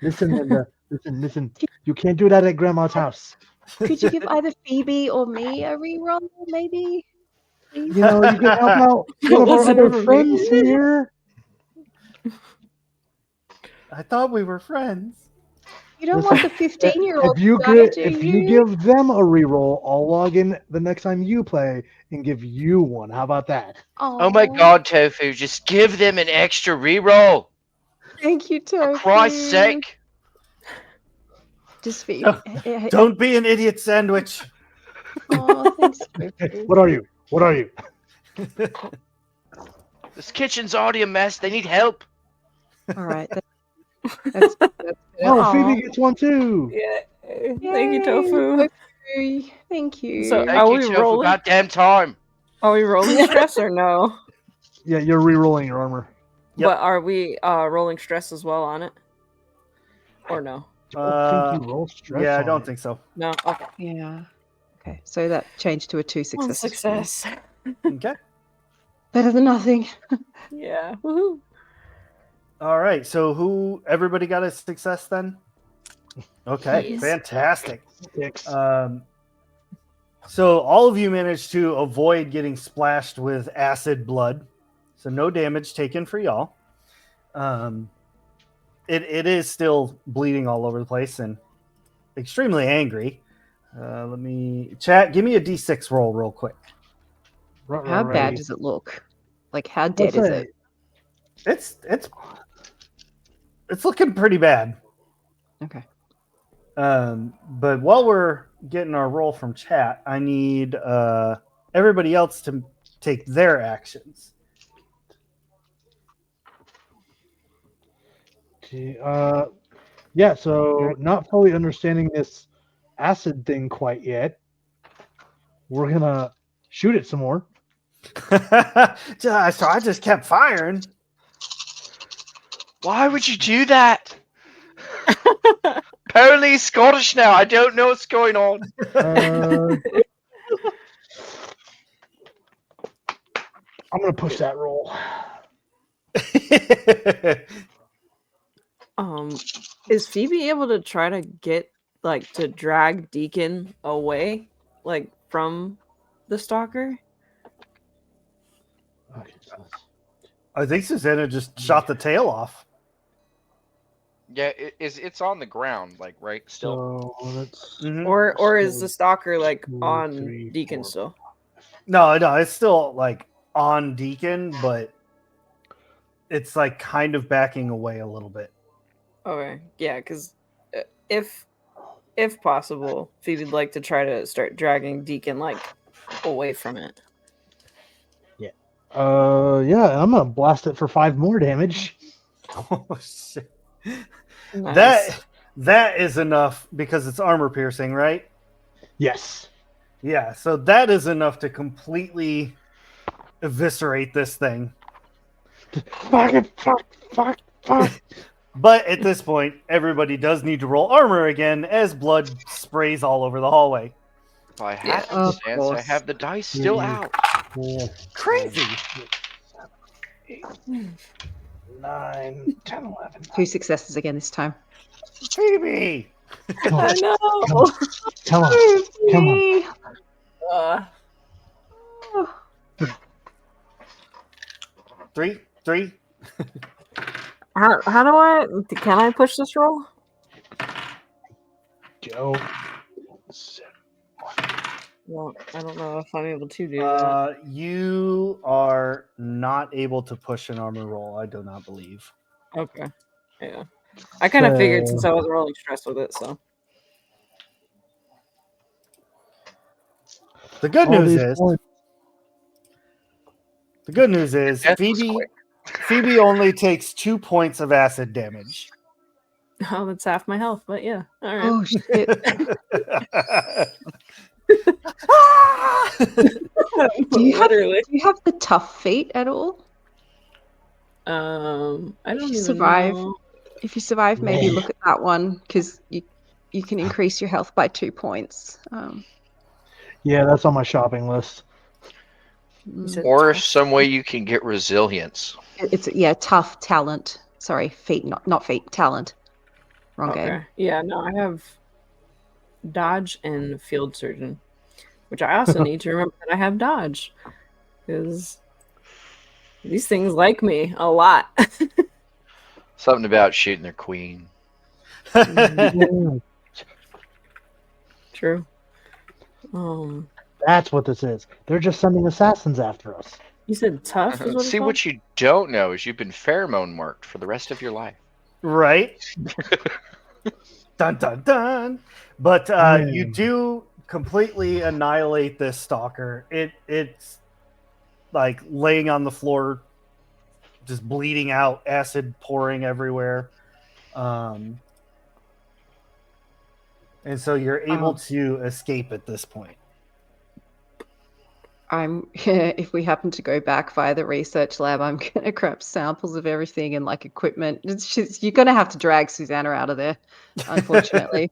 Listen, Linda. Listen. You can't do that at Grandma's house. Could you give either Phoebe or me a reroll, maybe? Please? You know, you can help out one of our Listen other to me. friends here. I thought we were friends. You don't want the 15-year-old If you guy, do if you give them a reroll, I'll log in the next time you play and give you one. How about that? Oh my God, Tofu! Just give them an extra reroll. Thank you, Tofu. For Christ's sake! Just for Don't be an idiot sandwich. Oh, thanks, Tofu. What are you? This kitchen's already a mess. They need help. All right. That's Oh, Phoebe gets one too. Yeah. Thank you, Tofu. Thank you. So- Thank Are you, we Tofu. rolling? Goddamn time. Are we rolling stress or no? Yeah, you're re-rolling your armor. Yep. But are we rolling stress as well on it? Or no? I think you roll stress. Yeah, I on don't it. think so. No. Okay. Yeah. Okay, so that changed to a 2 One success. success. Okay. Better than nothing. Yeah. Woohoo. All right. So everybody got a success then? Okay. Yes. Fantastic. 6. So all of you managed to avoid getting splashed with acid blood. So no damage taken for y'all. It is still bleeding all over the place and extremely angry. Let me chat. Give me a d6 roll real quick. How bad does it look? Like, how dead is it? It's looking pretty bad. Okay. But while we're getting our roll from chat, I need everybody else to take their actions. Yeah, so not fully understanding this acid thing quite yet. We're gonna shoot it some more. So I just kept firing. Why would you do that? Apparently he's Scottish now. I don't know what's going on. I'm gonna push that roll. Is Phoebe able to try to get to drag Deacon away, from the stalker? Okay, so I think Susanna just shot the tail off. Yeah, it's on the ground, right? Still. so let's Mhm. Or is the stalker 2, on 3, Deacon 4. still? No, it's still on Deacon, but it's kind of backing away a little bit. Okay, yeah, because if possible, Phoebe'd like to try to start dragging Deacon away from it. Yeah, I'm gonna blast it for 5 more damage. Oh shit! Nice. That is enough because it's armor piercing, right? Yes. Yeah, so that is enough to completely eviscerate this thing. Fuck. But at this point, everybody does need to roll armor again as blood sprays all over the hallway. By Yeah, of happenstance, I course. have the dice still out. 4, Crazy. 8, 9, 10, 11. 2 successes again this time. Phoebe! Come I on, know. come on. Three. Can I push this roll? Go. 7, 1. Well, I don't know if I'm able to do that. You are not able to push an armor roll. I do not believe. Okay. Yeah. I kind of figured So- since I wasn't really stressed with it, so. The good All news these is. points- The good news is Death was Phoebe. quick. Phoebe only takes 2 points of acid damage. Oh, that's half my health, but yeah. All right. Oh shit! Do you have the tough feat at all? I don't If you even survive, know. If you survive, maybe Yeah. look at that one because you can increase your health by 2 points. Yeah, that's on my shopping list. You said Or tough. some way you can get resilience. It's tough talent. Sorry, feat, not feat, talent. Wrong game. Okay. Yeah, no, I have dodge and field surgeon, which I also need to remember that I have dodge because these things like me a lot. Something about shooting their queen. Yeah, True. that's what this is. They're just sending assassins after us. You said tough is what it's See, called? what you don't know is you've been pheromone marked for the rest of your life. Right? Dun dun dun. But you do completely annihilate this stalker. It's like laying on the floor, just bleeding out, acid pouring everywhere. And so you're able to escape at this point. If we happen to go back via the research lab, I'm gonna grab samples of everything and like equipment. It's just, you're gonna have to drag Susanna out of there, unfortunately.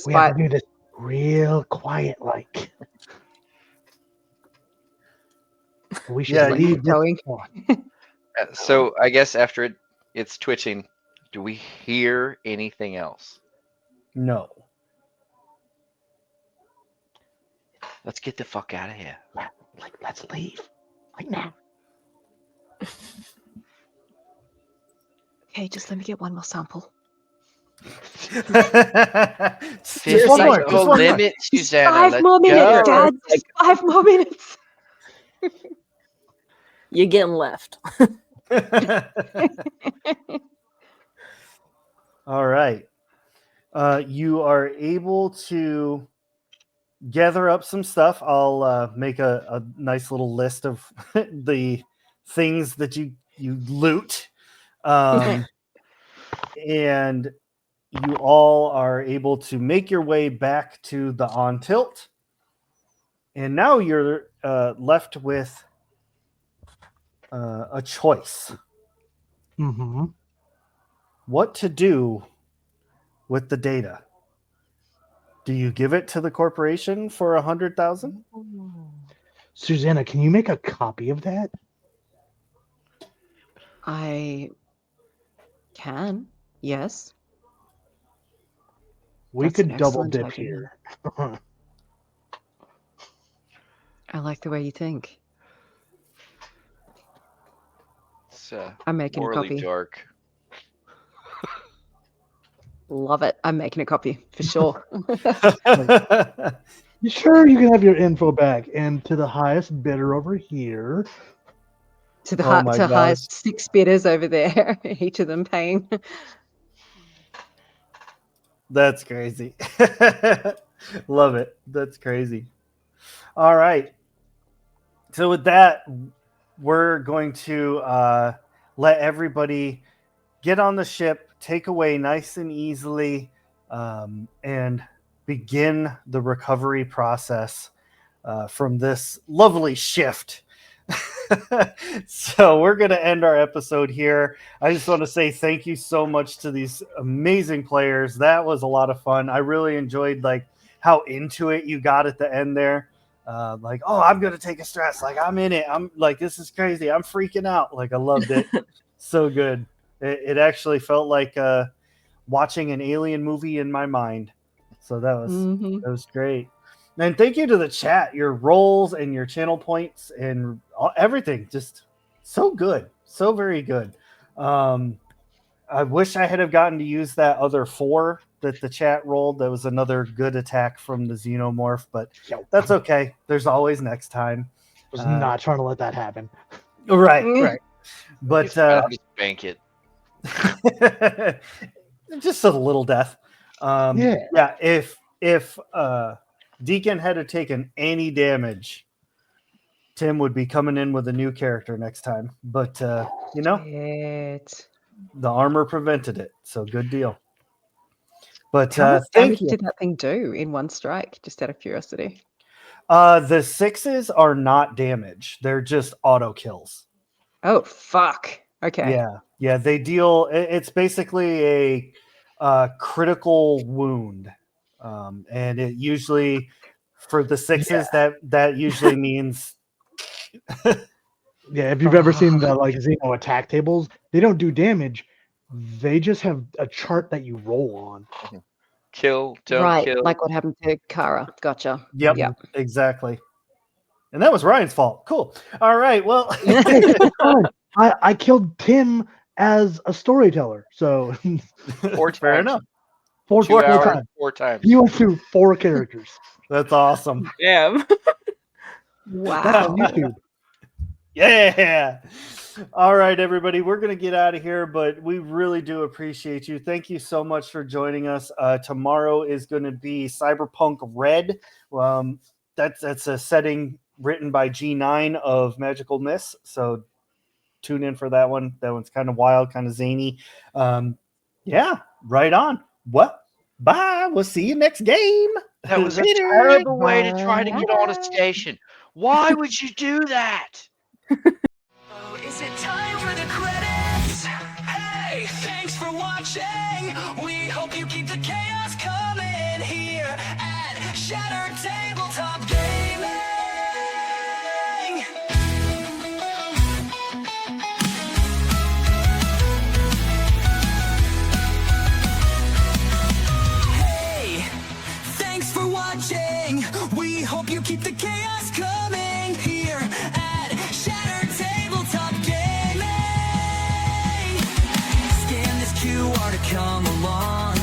We have to do this real quiet, like. We should leave this going. one. So I guess after it's twitching, do we hear anything else? No. Let's get the fuck out of here. Let's leave. Like now. Okay, just let me get one more sample. Just Just one more. the Just one more. limit, Susanna. 5 more minutes, go. Dad. Just 5 more minutes. You're getting left. All right. You are able to gather up some stuff. I'll make a nice little list of the things that you loot. And you all are able to make your way back to the on tilt. And now you're left with a choice. Mm-hmm. What to do with the data? Do you give it to the corporation for 100,000? Susanna, can you make a copy of that? I can, yes. We That's an could double excellent dip idea. here. I like the way you think. It's I'm making a morally copy. dark. Love it. I'm making a copy for sure. You sure you can have your info back? And to the highest bidder over here. to the Oh my gosh. highest 6 bidders over there, each of them paying. That's crazy. Love it. That's crazy. All right. So with that, we're going to let everybody get on the ship, take away nice and easily, and begin the recovery process from this lovely shift. So we're going to end our episode here. I just want to say thank you so much to these amazing players. That was a lot of fun. I really enjoyed like how into it you got at the end there. Like, oh, I'm going to take a stress. Like, I'm in it. I'm like, this is crazy. I'm freaking out. Like, I loved it. So good. It actually felt like watching an alien movie in my mind. So that was great. And thank you to the chat, your roles and your channel points and everything. Just so good. So very good. I wish I had have gotten to use that other 4 that the chat rolled. That was another good attack from the Xenomorph, but Yo, that's okay. There's always next time. was not trying to let that happen. Right. But Just bank it. just a little death. Yeah. If Deacon had taken any damage, Tim would be coming in with a new character next time. But you know, Shit. the armor prevented it, so good deal. But How much thank damage you. did that thing do in one strike? Just out of curiosity. The 6s are not damage; they're just auto kills. Oh fuck. Okay. Yeah. They deal. It's basically a critical wound, and it usually for the 6s that usually means. Yeah, if you've ever seen the like Xeno attack tables, they don't do damage. They just have a chart that you roll on. Kill, don't Right, kill. like what happened to Kara. Gotcha. Yep, exactly. And that was Ryan's fault. Cool. All right. Well, Hey, it's fine. I killed Tim as a storyteller, so fair enough. four 2 hours, times. 4 times. He went through 4 characters. That's awesome. Damn. That's Wow. on YouTube. Yeah. All right, everybody. We're going to get out of here, but we really do appreciate you. Thank you so much for joining us. Tomorrow is going to be Cyberpunk Red. That's a setting written by G9 of Magical Miss. So tune in for that one. That one's kind of wild, kind of zany. Yeah, right on. What? Bye. We'll see you next game. That was a Later. terrible way to try to Bye. get on a station. Why would you do that? Oh, is it time for the credits? Hey, thanks for watching. We hope you keep the chaos coming here at Shattered Tabletop Gaming. Hey, thanks for watching. We hope you keep the chaos coming here at Shattered Tabletop Gaming. Scan this QR to come along.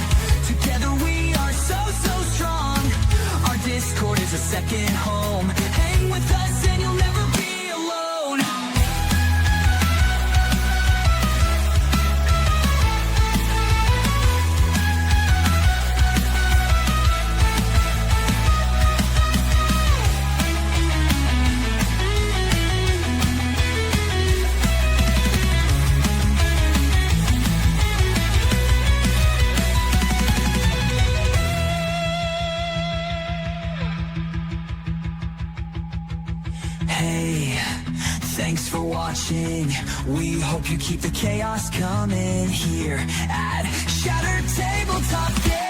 Together we are so strong. Our Discord is a second home. Hang with us and you'll never be alone. Hey, thanks for watching. We hope you keep the chaos coming here at Shattered Tabletop Gaming.